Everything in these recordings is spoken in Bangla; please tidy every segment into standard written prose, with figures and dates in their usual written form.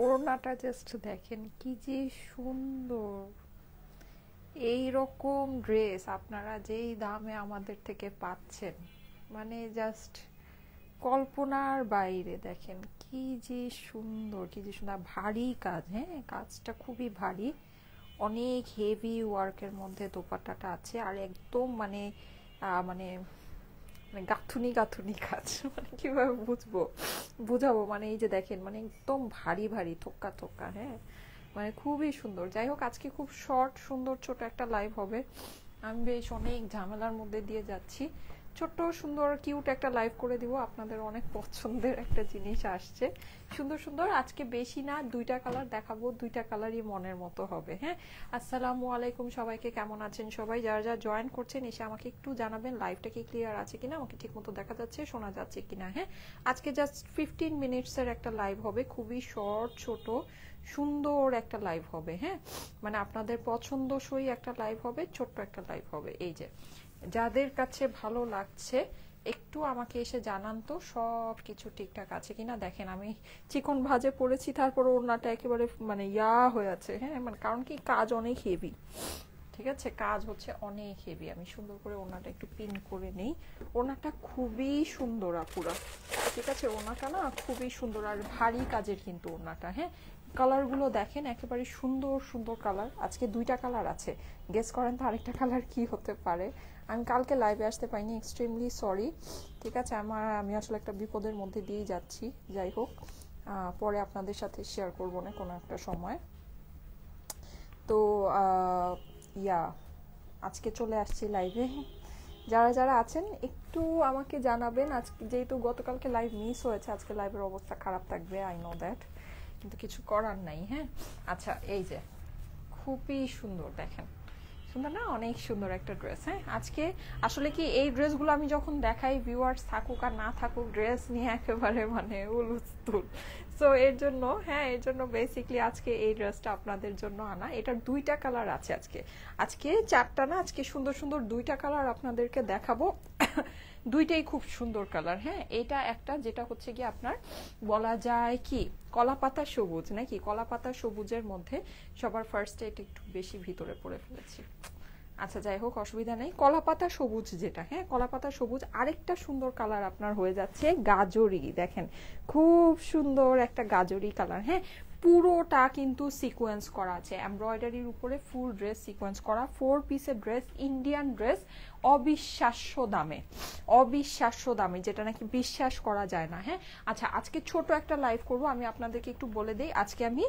ওড়নাটা জাস্ট দেখেন কি যে সুন্দর। এই রকম ড্রেস আপনারা যেই দামে আমাদের থেকে পাচ্ছেন, মানে জাস্ট কল্পনার বাইরে। দেখেন কি যে সুন্দর, কি যে সুন্দর। ভারী কাজ, হ্যাঁ, কাজটা খুবই ভারী, অনেক হেভি ওয়ার্কের মধ্যে দোপাট্টাটা আছে। আর একদম মানে মানে মানে গাঁথুনি গাঁথুনি কাজ, মানে কিভাবে বুঝাবো, মানে এই যে দেখেন, মানে একদম ভারী ভারী থোক্কা থোক্কা, হ্যাঁ, মানে খুবই সুন্দর। যাই হোক, আজকে খুব শর্ট সুন্দর ছোট একটা লাইভ হবে। আমি বেশ অনেক ঝামেলার মধ্যে দিয়ে যাচ্ছি, ছোট্ট সুন্দর কিউট একটা লাইভ করে দিব। আপনাদের অনেক পছন্দের একটা জিনিস আসছে, সুন্দর সুন্দর। আজকে বেশি না, দুইটা কালার দেখাবো, দুইটা কালারই মনের মতো হবে। হ্যাঁ, আসসালামু আলাইকুম সবাইকে, কেমন আছেন সবাই? যারা যারা জয়েন করছেন এসে আমাকে একটু জানাবেন লাইভটা কি ক্লিয়ার আছে কিনা, আমাকে ঠিক মতো দেখা যাচ্ছে, শোনা যাচ্ছে কিনা। হ্যাঁ, আজকে জাস্ট 15 মিনিটসের একটা লাইভ হবে, খুবই শর্ট ছোট সুন্দর একটা লাইভ হবে। হ্যাঁ, মানে আপনাদের পছন্দসই একটা লাইভ হবে, ছোট্ট একটা লাইভ হবে। এই যে যাদের কাছে ভালো লাগছে একটু আমাকে এসে জানান তো সব কিছু ঠিকঠাক আছে কিনা। দেখেন আমি চিকন ভাজে পড়েছি, তারপর ওড়নাটা একেবারে মানে হয়ে আছে। হ্যাঁ, মানে কারণ কি কাজ অনেক হেভি, ঠিক আছে, কাজ হচ্ছে অনেক হেভি। আমি সুন্দর করে ওড়নাটা একটু পিন করে নেই। ওড়নাটা খুবই সুন্দর আপুরা, ঠিক আছে, ওড়নাটা না খুবই সুন্দর আর ভারী কাজের কিন্তু ওড়নাটা। হ্যাঁ, কালারগুলো দেখেন একেবারে সুন্দর সুন্দর কালার। আজকে দুইটা কালার আছে, গেস করেন তো আরেকটা কালার কি হতে পারে। আমি কালকে লাইভে আসতে পাইনি, এক্সট্রিমলি সরি, ঠিক আছে। আমি আসলে একটা বিপদের মধ্যে দিয়ে যাচ্ছি। যাই হোক, পরে আপনাদের সাথে শেয়ার করবো না কোনো একটা সময়। তো ইয়া আজকে চলে আসছি লাইভে। যারা যারা আছেন একটু আমাকে জানাবেন। আজকে যেহেতু গতকালকে লাইভ মিস হয়েছে, আজকে লাইভের অবস্থা খারাপ থাকবে, আই নো দ্যাট, কিন্তু কিছু করার নাই। হ্যাঁ, আচ্ছা, এই যে খুবই সুন্দর, দেখেন সুন্দর না, অনেক সুন্দর একটা ড্রেস। হ্যাঁ, আজকে আসলে কি এই ড্রেসগুলো আমি যখন দেখাই, ভিউয়ার্স থাকুক আর না থাকুক, ড্রেস নিয়ে একেবারে মানে উলুস্থুল। সো এর জন্য, হ্যাঁ, এর জন্য বেসিকলি আজকে এই ড্রেসটা আপনাদের জন্য আনা। এটার দুইটা কালার আছে আজকে, আজকে চারটা না, আজকে সুন্দর সুন্দর দুইটা কালার আপনাদেরকে দেখাবো। দুইটাই খুব সুন্দর কালার। হ্যাঁ, এটা একটা যেটা হচ্ছে কি আপনার বলা যায় কি কলাপাতা সবুজ, নাকি কলাপাতা সবুজের মধ্যে সবার ফার্স্টে এটা একটু বেশি ভিতরে পড়ে ফেলেছি। আচ্ছা, যাই হোক, অসুবিধা নেই। কলাপাতা সবুজ যেটা, হ্যাঁ, কলাপাতা সবুজ। আরেকটা সুন্দর কালার আপনার হয়ে যাচ্ছে গাজরি। দেখেন খুব সুন্দর একটা গাজরি কালার। হ্যাঁ, পুরোটা কিন্তু সিকোয়েন্স করা আছে, এমব্রয়ডারির উপরে ফুল ড্রেস সিকোয়েন্স করা, 4 পিসের ড্রেস, ইন্ডিয়ান ড্রেস, অবিশ্বাস্য দামে, অবিশ্বাস্য দামে, যেটা নাকি বিশ্বাস করা যায় না। হ্যাঁ, আচ্ছা, আজকে ছোট একটা লাইভ করব, আমি আপনাদেরকে একটু বলে দেই। আজকে আমি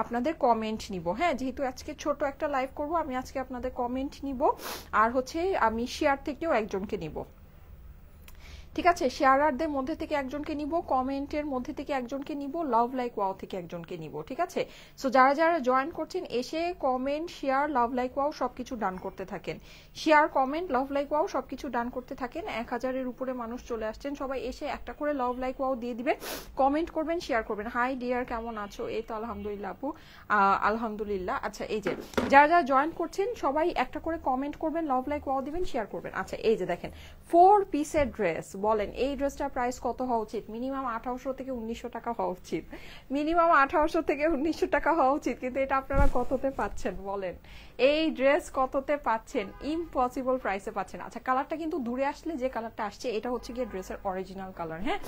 আপনাদের কমেন্ট নিব। হ্যাঁ, যেহেতু আজকে ছোট একটা লাইভ করব, আমি আজকে আপনাদের কমেন্ট নিব, আর হচ্ছে আমি শেয়ার থেকেও একজনকে নিব, ঠিক আছে। শেয়ারারদের মধ্যে থেকে একজনকে নিব, কমেন্টের মধ্যে থেকে একজনকে নিব, লাভ লাইক ওয়াও থেকে একজনকে নিব, ঠিক আছে। সো যারা যারা জয়েন করছেন এসে comment, share, love like wow সবকিছু ডান করতে থাকেন। Share, comment, love like wow সবকিছু ডান করতে থাকেন। 1000-এর উপরে মানুষ চলে আসছেন, সবাই এসে একটা করে লাভ লাইক ওয়াও দিয়ে দিবেন, কমেন্ট করবেন, শেয়ার করবেন। হাই ডিয়ার, কেমন আছো? এই তো আলহামদুলিল্লাহ আপু, আলহামদুলিল্লাহ। আচ্ছা, এই যে যারা যারা জয়েন করছেন সবাই একটা করে কমেন্ট করবেন, লাভ লাইক ওয়াও দিবেন, শেয়ার করবেন। আচ্ছা, এই যে দেখেন 4 পিসের ড্রেস, বলেন এই ড্রেসটার প্রাইস কত হওয়া উচিত? মিনিমাম 1800 থেকে 1900 টাকা হওয়া উচিত, মিনিমাম 1800 থেকে 1900 টাকা হওয়া উচিত। কিন্তু এটা আপনারা কততে পাচ্ছেন বলেন? এই ড্রেস কততে পাচ্ছেন? ইম্পসিবল প্রাইসে পাচ্ছেন। আচ্ছা, কালারটা কিন্তু দূরে আসলে যে কালারটা আসছে এটা হচ্ছে গিয়ে ড্রেসের অরিজিনাল কালার। হ্যাঁ,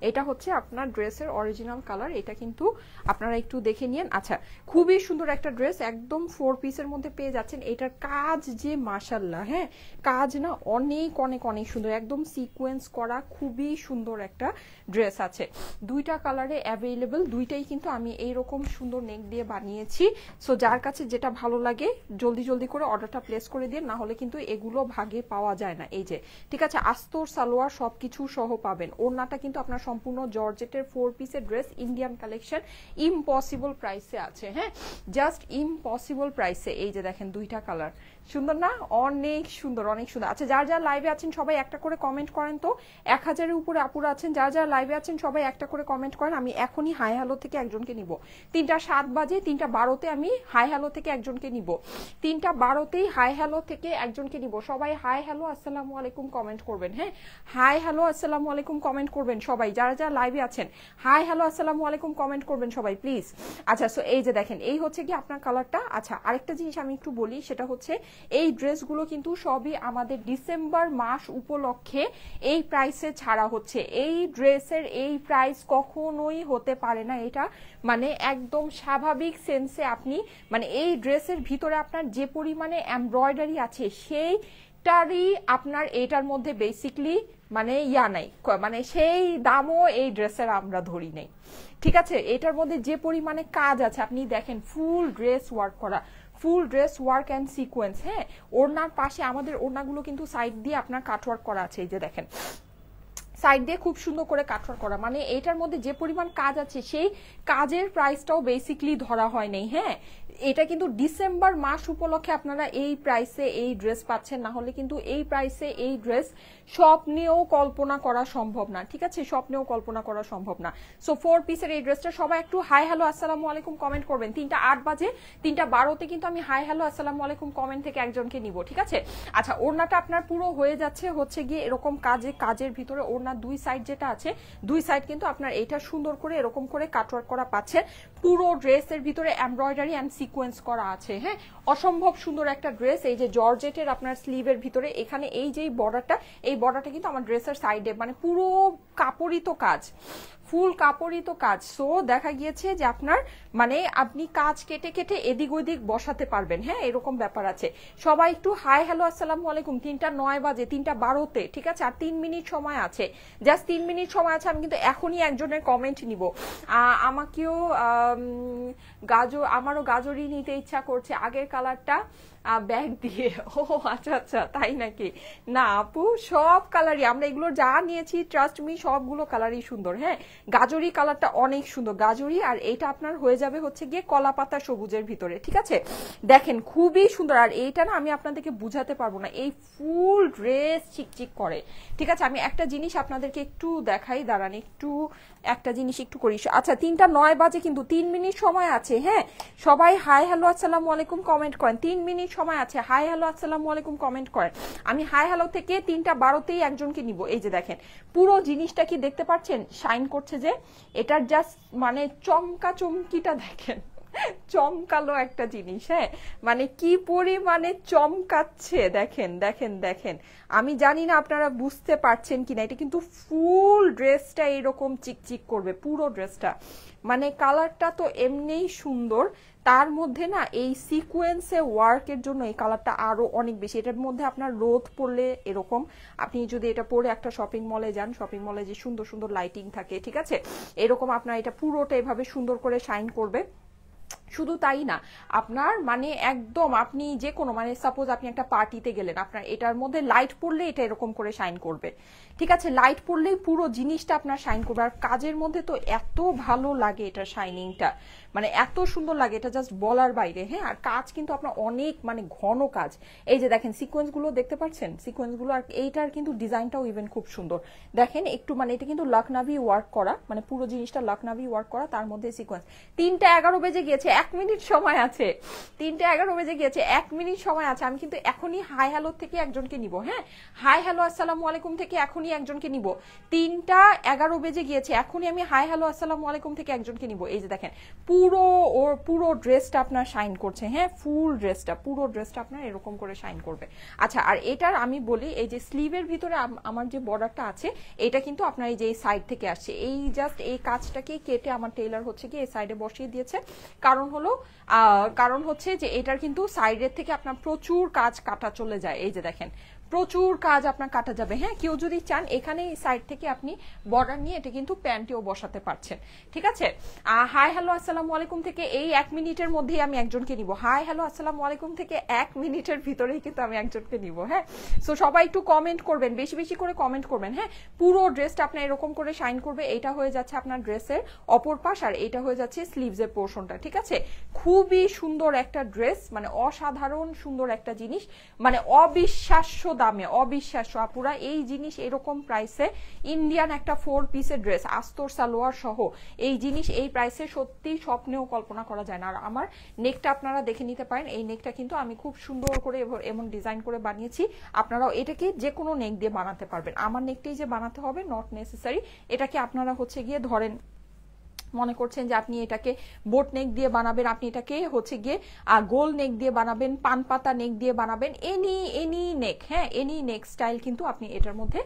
এটা হচ্ছে আপনার ড্রেসের অরিজিনাল কালার, এটা কিন্তু আপনারা একটু দেখে নিন। আচ্ছা, খুবই সুন্দর একটা ড্রেস, একদম 4 পিসের মধ্যে পেয়ে যাচ্ছেন। এটার কাজ যে মাশাআল্লাহ, হ্যাঁ, কাজ না অনেক অনেক অনেক সুন্দর, একদম সিকোয়েন্স করা, খুবই সুন্দর একটা ড্রেস আছে। দুইটা কালারে অ্যাভেলেবল, দুইটাই কিন্তু আমি এইরকম সুন্দর নেক দিয়ে বানিয়েছি। সো যার কাছে যেটা ভালো লাগে জলদি জলদি করে অর্ডারটা প্লেস করে দিয়ে, না হলে কিন্তু এগুলো ভাগে পাওয়া যায় না। এই যে, ঠিক আছে, আস্তর সালোয়ার সবকিছু সহ পাবেন। ওড়নাটা কিন্তু আপনার সম্পূর্ণ জর্জেটের 4 পিসের ড্রেস, ইন্ডিয়ান কালেকশন, ইম্পসিবল প্রাইসে আছে। হ্যাঁ, জাস্ট ইম্পসিবল প্রাইসে। এই যে দেখেন দুইটা কালার, সুন্দর না? অনেক সুন্দর, অনেক সুন্দর। আচ্ছা, যার যার লাইভে আছেন সবাই একটা করে কমেন্ট করেন তো। 1000-এর উপরে আপুরা আছেন, যার যার লাইভে আছেন সবাই একটা করে কমেন্ট করেন। আমি এখনই হাই হ্যালো থেকে একজনকে নিব। 3টা 7 বাজে, 3টা 12-তে আমি হাই হ্যালো থেকে একজনকে নিব। 3টা 12-তেই হাই হ্যালো থেকে একজনকে নিব। সবাই হাই হ্যালো আসসালামু আলাইকুম কমেন্ট করবেন। হ্যাঁ, হাই হ্যালো আসসালামু আলাইকুম কমেন্ট করবেন সবাই, যারা যারা লাইভে আছেন হাই হ্যালো আসসালামু আলাইকুম কমেন্ট করবেন সবাই প্লিজ। আচ্ছা, সো এই যে দেখেন, এই হচ্ছে কি আপনার কালারটা। আচ্ছা, আরেকটা জিনিস আমি একটু বলি, সেটা হচ্ছে এই ড্রেসগুলো কিন্তু সবই আমাদের ডিসেম্বর মাস উপলক্ষে এই প্রাইসে ছাড়া হচ্ছে। এই ড্রেসের এই প্রাইস কখনোই হতে পারে না, এটা মানে একদম স্বাভাবিক সেন্সে আপনি মানে এই ড্রেসের ভিতরে আপনার যে পরিমাণে এমব্রয়ডারি আছে সেইটারই আপনার এটার মধ্যে বেসিকলি মানে ইয়া নাই, মানে সেই দামও এই ড্রেসের আমরা ধরি নাই। ঠিক আছে, এটার মধ্যে যে পরিমাণে কাজ আছে আপনি দেখেন, ফুল ড্রেস ওয়ার্ক করা, ফুল ড্রেস ওয়ার্ক অ্যান্ড সিকোয়েন্স। হ্যাঁ, ওড়নার পাশে আমাদের ওড়নাগুলো কিন্তু সাইড দিয়ে আপনার কাটওয়ার্ক করা আছে, এই যে দেখেন সাইড দিয়ে খুব সুন্দর করে কাটওয়ার্ক করা, মানে এটার মধ্যে যে পরিমাণ কাজ আছে সেই কাজের প্রাইসটাও বেসিকলি ধরা হয় নাই। হ্যাঁ, এটা কিন্তু ডিসেম্বর মাস উপলক্ষে আপনারা এই প্রাইসে এই ড্রেস পাচ্ছেন, না হলে কিন্তু এই প্রাইসে এই ড্রেস স্বপ্নেও কল্পনা করা সম্ভব না। ঠিক আছে, স্বপ্নেও কল্পনা করা সম্ভব না। সো 4 পিসের এই ড্রেসটা সবাই একটু হাই হ্যালো আসসালামু আলাইকুম কমেন্ট করবেন। 3টা 8 বাজে, 3টা 12-তে কিন্তু আমি হাই হ্যালো আসসালামু আলাইকুম কমেন্ট থেকে একজনকে নিব। ঠিক আছে, আচ্ছা, ওড়নাটা আপনার পুরো হয়ে যাচ্ছে হচ্ছে গিয়ে এরকম কাজের ভিতরে ওড়নার 2 সাইড যেটা আছে 2 সাইড কিন্তু আপনার এটা সুন্দর করে এরকম করে কাটওয়ার্ক করা পাচ্ছেন। পুরো ড্রেসের ভিতরে এমব্রয়ডারি অ্যান্ড সিকোয়েন্স করা আছে। হ্যাঁ, অসম্ভব সুন্দর একটা ড্রেস। এই যে জর্জেটের আপনার স্লিভের ভিতরে এখানে এই যে বর্ডারটা, এই বর্ডারটা কিন্তু আমার ড্রেসের সাইডে মানে পুরো কাপড়িত কাজ, ফুল কাপড়িত কাজ। সো দেখা গিয়েছে যে আপনার মানে আপনি কাজ কেটে কেটে এদিক ওদিক বসাতে পারবেন। হ্যাঁ, এরকম ব্যাপার আছে। সবাই একটু হাই হ্যালো আসসালামু আলাইকুম। 3টা 9 বাজে, 3টা 12-তে। ঠিক আছে, আর 3 মিনিট সময় আছে, জাস্ট 3 মিনিট সময় আছে। আমি কিন্তু এখনই একজনের কমেন্ট নিব। আমাকেও আমারও গাজরই নিতে ইচ্ছা করছে, আগের কালারটা ব্যাগ দিয়ে। ও আচ্ছা আচ্ছা, তাই নাকি? না আপু, সব কালারই আমরা এগুলো যা নিয়েছি ট্রাস্ট মি সবগুলো কালারই সুন্দর। হ্যাঁ, গাজরি কালারটা অনেক সুন্দর, গাজরি। আর এটা আপনার হয়ে যাবে হচ্ছে গিয়ে কলা পাতা সবুজের ভিতরে। ঠিক আছে, দেখেন খুবই সুন্দর। আর এইটা না আমি আপনাদেরকে বুঝাতে পারবো না, এই ফুল ড্রেস চিকচিক করে। ঠিক আছে, আমি একটা জিনিস আপনাদেরকে একটু দেখাই, দাঁড়ান একটু একটা জিনিস একটু করি। আচ্ছা, 3টা 9 বাজে কিন্তু 3 মিনিট সময় আছে। হ্যাঁ, সবাই হাই হ্যালো আসসালামু আলাইকুম কমেন্ট করেন। 3 মিনিট সময় আছে, হাই হ্যালো আসসালামু আলাইকুম কমেন্ট করেন। আমি হাই হ্যালো থেকে 3টা 12-তেই একজনকে নিব। এই যে দেখেন পুরো জিনিসটা কি দেখতে পাচ্ছেন, শাইন করছে যে, এটার জাস্ট মানে চমকা চমকিটা দেখেন, চমকালো একটা জিনিস। হ্যাঁ, মানে কি পরিমানে চমকাচ্ছে দেখেন দেখেন দেখেন। আমি জানি না আপনারা বুঝতে পারছেন কিনা, এটা কিন্তু ফুল ড্রেসটা এরকম চিকচিক করবে পুরো ড্রেসটা। মানে কালারটা তো এমনিই সুন্দর, তার মধ্যে না এই সিকোয়েন্সে ওয়ার্কের জন্য এই কালারটা আরো অনেক বেশি। এটার মধ্যে আপনার রোদ পড়লে এরকম, আপনি যদি এটা পরে একটা শপিং মলে যান, শপিং মলে যে সুন্দর সুন্দর লাইটিং থাকে, ঠিক আছে, এরকম আপনার এটা পুরোটা এভাবে সুন্দর করে শাইন করবে। শুধু তাই না, আপনার মানে একদম আপনি যে কোনো মানে সাপোজ আপনি একটা পার্টিতে গেলেন, আপনার এটার মধ্যে লাইট পড়লে এটা এরকম করে শাইন করবে। ঠিক আছে, লাইট পড়লেই পুরো জিনিসটা আপনার শাইন করবে। আর কাজের মধ্যে তো এত ভালো লাগে এটার শাইনিংটা, মানে এত সুন্দর লাগে, এটা জাস্ট বলার বাইরে। হ্যাঁ, আর কাজ কিন্তু আপনার অনেক মানে ঘন কাজ। এই যে দেখেন সিকোয়েন্স গুলো দেখতে পাচ্ছেন, সিকোয়েন্স গুলো। আর এইটার কিন্তু ডিজাইনটাও ইভেন খুব সুন্দর দেখেন একটু, মানে এটা কিন্তু লখনভি ওয়ার্ক করা, মানে পুরো জিনিসটা লখনভি ওয়ার্ক করা, তার মধ্যে সিকোয়েন্স। 3টা 11 বেজে গিয়েছে, 1 মিনিট সময় আছে। 3টা 11 বেজে গিয়েছে, 1 মিনিট সময় আছে। আমি কিন্তু এখনই হাই হ্যালো থেকে একজনকে নিব। হ্যাঁ, হাই হ্যালো আসসালামু আলাইকুম থেকে এখনই একজনকে নিব। 3টা 11 বেজে গিয়েছে, এখনই আমি হাই হ্যালো আসসালামু আলাইকুম থেকে একজনকে নিব। এই যে দেখেন পুরো ড্রেসটা আপনার শাইন করছে। হ্যাঁ, ফুল ড্রেসটা, পুরো ড্রেসটা আপনার এরকম করে শাইন করবে। আচ্ছা, আর এটার আমি বলি, এই যে স্লিভের ভিতরে আমার যে বর্ডারটা আছে, এটা কিন্তু আপনার এই যে সাইড থেকে আসছে, এই জাস্ট এই কাজটাকে কেটে আমার টেইলার হচ্ছে কি এই সাইডে বসিয়ে দিয়েছে। কারণ হচ্ছে যে এটার কিন্তু সাইডের থেকে আপনার প্রচুর কাজ কাটা চলে যায়। এই যে দেখেন প্রচুর কাজ আপনার কাটা যাবে। হ্যাঁ, কেউ যদি চান এখানে সাইড থেকে আপনি বর্ডার নিয়ে এটা কিন্তু প্যান্টেও বসাতে পারছেন। ঠিক আছে, হাই হ্যালো আসসালামু আলাইকুম থেকে এই 1 মিনিটের মধ্যেই আমি একজনকে নিব। হাই হ্যালো আসসালামু আলাইকুম থেকে 1 মিনিটের ভিতরেই কিন্তু আমি একজনকে নিব। হ্যাঁ, সো সবাই একটু কমেন্ট করবেন, বেশি বেশি করে কমেন্ট করবেন। হ্যাঁ, পুরো ড্রেসটা আপনার এরকম করে শাইন করবে। এটা হয়ে যাচ্ছে আপনার ড্রেসের অপর পাশ, আর এটা হয়ে যাচ্ছে স্লিভসের পোর্শনটা। ঠিক আছে, খুবই সুন্দর একটা ড্রেস, মানে অসাধারণ সুন্দর একটা জিনিস, মানে অবিশ্বাস্য দামে, অবিশ্বাস্য আপুরা। এই জিনিস এরকম প্রাইসে ইন্ডিয়ান একটা 4 পিসের ড্রেস আস্তর সালোয়ার সহ এই জিনিস এই প্রাইসে সত্যি স্বপ্নেও কল্পনা করা যায় না। আর আমার নেকটা আপনারা দেখে নিতে পারেন, এই নেকটা কিন্তু আমি খুব সুন্দর করে এমন ডিজাইন করে বানিয়েছি। আপনারাও এটাকে যে কোনো নেক দিয়ে বানাতে পারবেন। আমার নেকটাই যে বানাতে হবে নট নেসেসারি। এটাকে আপনারা হচ্ছে গিয়ে ধরেন মনে করছেন যে আপনি এটাকে বোট নেক দিয়ে বানাবেন, আপনি এটাকে হচ্ছে গিয়ে গোল নেক দিয়ে বানাবেন, পান পাতা নেক দিয়ে বানাবেন, এনি নেক। হ্যাঁ, এনি নেক স্টাইল কিন্তু আপনি এটার মধ্যে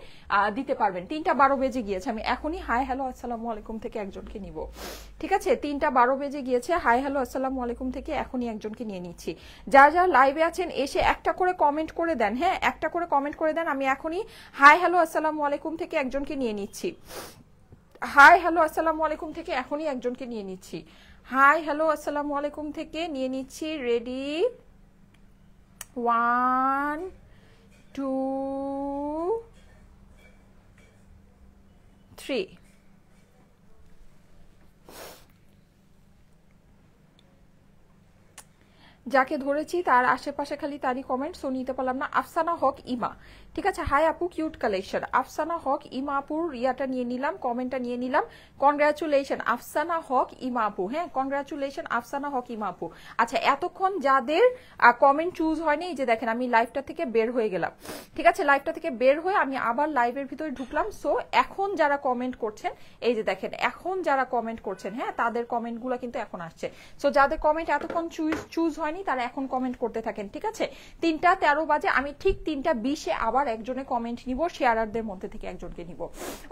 দিতে পারবেন। 3টা 12 বেজে গিয়েছে, আমি এখনই হাই হ্যালো আসসালামু আলাইকুম থেকে একজনকে নিব। ঠিক আছে, 3টা 12 বেজে গিয়েছে, হাই হ্যালো আসসালামু আলাইকুম থেকে এখনই একজনকে নিয়ে নিচ্ছি। যারা যারা লাইভে আছেন এসে একটা করে কমেন্ট করে দেন। হ্যাঁ, একটা করে কমেন্ট করে দেন, আমি এখনই হাই হ্যালো আসসালামু আলাইকুম থেকে একজনকে নিয়ে নিচ্ছি। হাই হ্যালো আসসালামু আলাইকুম থেকে এখনই একজনকে নিয়ে নিচ্ছি। হাই হ্যালো আসসালামু আলাইকুম থেকে নিয়ে নিচ্ছি। রেডি, 1 2 3। যাকে ধরেছি তার আশেপাশে খালি তারই কমেন্ট, সো নিতে পারলাম না। আফসানা হক ইমা, ঠিক আছে, হাই আপু কিউট কালেকশন। আফসানা হক ইমা আপুর ইয়াটা নিয়ে নিলাম, কমেন্টটা নিয়ে নিলাম। কনগ্রাচুলেশন আফসানা হক ইমা আপু। হ্যাঁ, কনগ্রাচুলেশন আফসানা হক ইমা আপু। আচ্ছা, এতক্ষণ যাদের কমেন্ট চুজ হয়নি, এই যে দেখেন আমি লাইভটা থেকে বের হয়ে গেলাম। ঠিক আছে, লাইভটা থেকে বের হয়ে আমি আবার লাইভের ভিতরে ঢুকলাম। সো এখন যারা কমেন্ট করছেন, এই যে দেখেন এখন যারা কমেন্ট করছেন, হ্যাঁ তাদের কমেন্টগুলো কিন্তু এখন আসছে। সো যাদের কমেন্ট এতক্ষণ চুজ হয়নি তারা এখন কমেন্ট করতে থাকেন। ঠিক আছে, 3টা 13 বাজে, আমি ঠিক 3টা 20-এ আবার একজনে কমেন্ট নিব, শেয়ারারদের মধ্যে থেকে একজনকে নিব।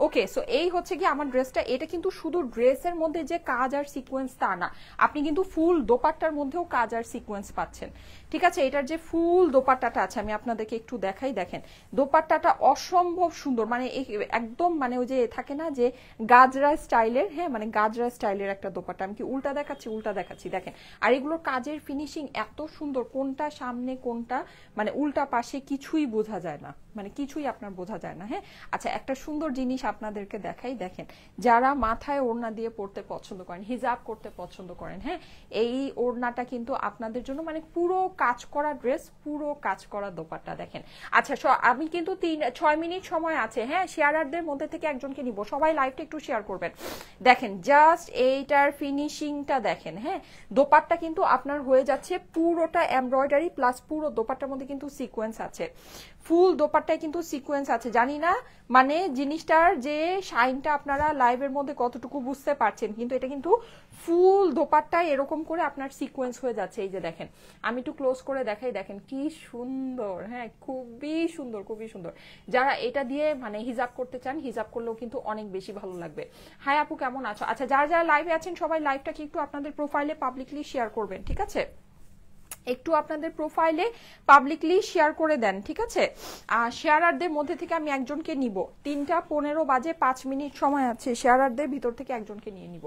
ওকে, সো এই হচ্ছে কি আমার ড্রেসটা। এটা কিন্তু শুধু ড্রেসের মধ্যে যে কাজ আর সিকোয়েন্স তা না, আপনি কিন্তু ফুল দোপাট্টার মধ্যেও কাজ আর সিকোয়েন্স পাচ্ছেন। ঠিক আছে, এটার যে ফুল দোপাট্টাটা আছে আমি আপনাদেরকে একটু দেখাই। দেখেন দোপাট্টাটা অসম্ভব সুন্দর, মানে একদম মানে ওই যে থাকে না যে গাজরা স্টাইলের, হ্যাঁ মানে গাজরা স্টাইলের একটা দোপাট্টা। আমি কি উল্টা দেখাচ্ছি? উল্টা দেখাচ্ছি, দেখেন। আর এগুলোর কাজের ফিনিশিং এত সুন্দর, কোনটা সামনে কোনটা মানে উল্টা পাশে কিছুই বোঝা যায় না, মানে কিছুই আপনার বোঝা যায় না। হ্যাঁ, আচ্ছা একটা সুন্দর জিনিস আপনাদেরকে দেখাই। দেখেন, যারা মাথায় ওড়না দিয়ে পড়তে পছন্দ করেন, হিজাব করতে পছন্দ করেন, হ্যাঁ এই ওড়নাটা কিন্তু আপনাদের জন্য, মানে পুরো কাজ করা ড্রেস, পুরো কাজ করা দোপাট্টা। দেখেন, আচ্ছা আমি কিন্তু 6 মিনিট সময় আছে। হ্যাঁ, শেয়ারারদের মধ্যে থেকে একজনকে নিব, সবাই লাইভটা একটু শেয়ার করবেন। দেখেন জাস্ট এইটার ফিনিশিংটা দেখেন। হ্যাঁ, দোপাট্টা কিন্তু আপনার হয়ে যাচ্ছে পুরোটা এমব্রয়ডারি প্লাস পুরো দোপাট্টার মধ্যে কিন্তু সিকোয়েন্স আছে, ফুল দোপাট্টায় কিন্তু সিকোয়েন্স আছে। জানি না মানে জিনিসটার যে শাইনটা আপনারা লাইভের মধ্যে কতটুকু বুঝতে পারছেন, কিন্তু এটা কিন্তু ফুল দোপাট্টায় এরকম করে আপনার সিকোয়েন্স হয়ে যাচ্ছে। এই যে দেখেন, আমি একটু ক্লোজ করে দেখাই, দেখেন কি সুন্দর। হ্যাঁ, খুবই সুন্দর, খুবই সুন্দর। যারা এটা দিয়ে মানে হিজাব করতে চান, হিজাব করলেও কিন্তু অনেক বেশি ভালো লাগবে। হাই আপু কেমন আছো? আচ্ছা, যারা যারা লাইভে আছেন সবাই লাইভটাকে একটু আপনাদের প্রোফাইলে পাবলিকলি শেয়ার করবেন। ঠিক আছে, একটু আপনাদের প্রোফাইলে পাবলিকলি শেয়ার করে দেন। ঠিক আছে, শেয়ারারদের মধ্যে থেকে আমি একজনকে নিব। 3টা 15 বাজে, 5 মিনিট সময় আছে, শেয়ারারদের ভিতর থেকে একজনকে নিয়ে নিব।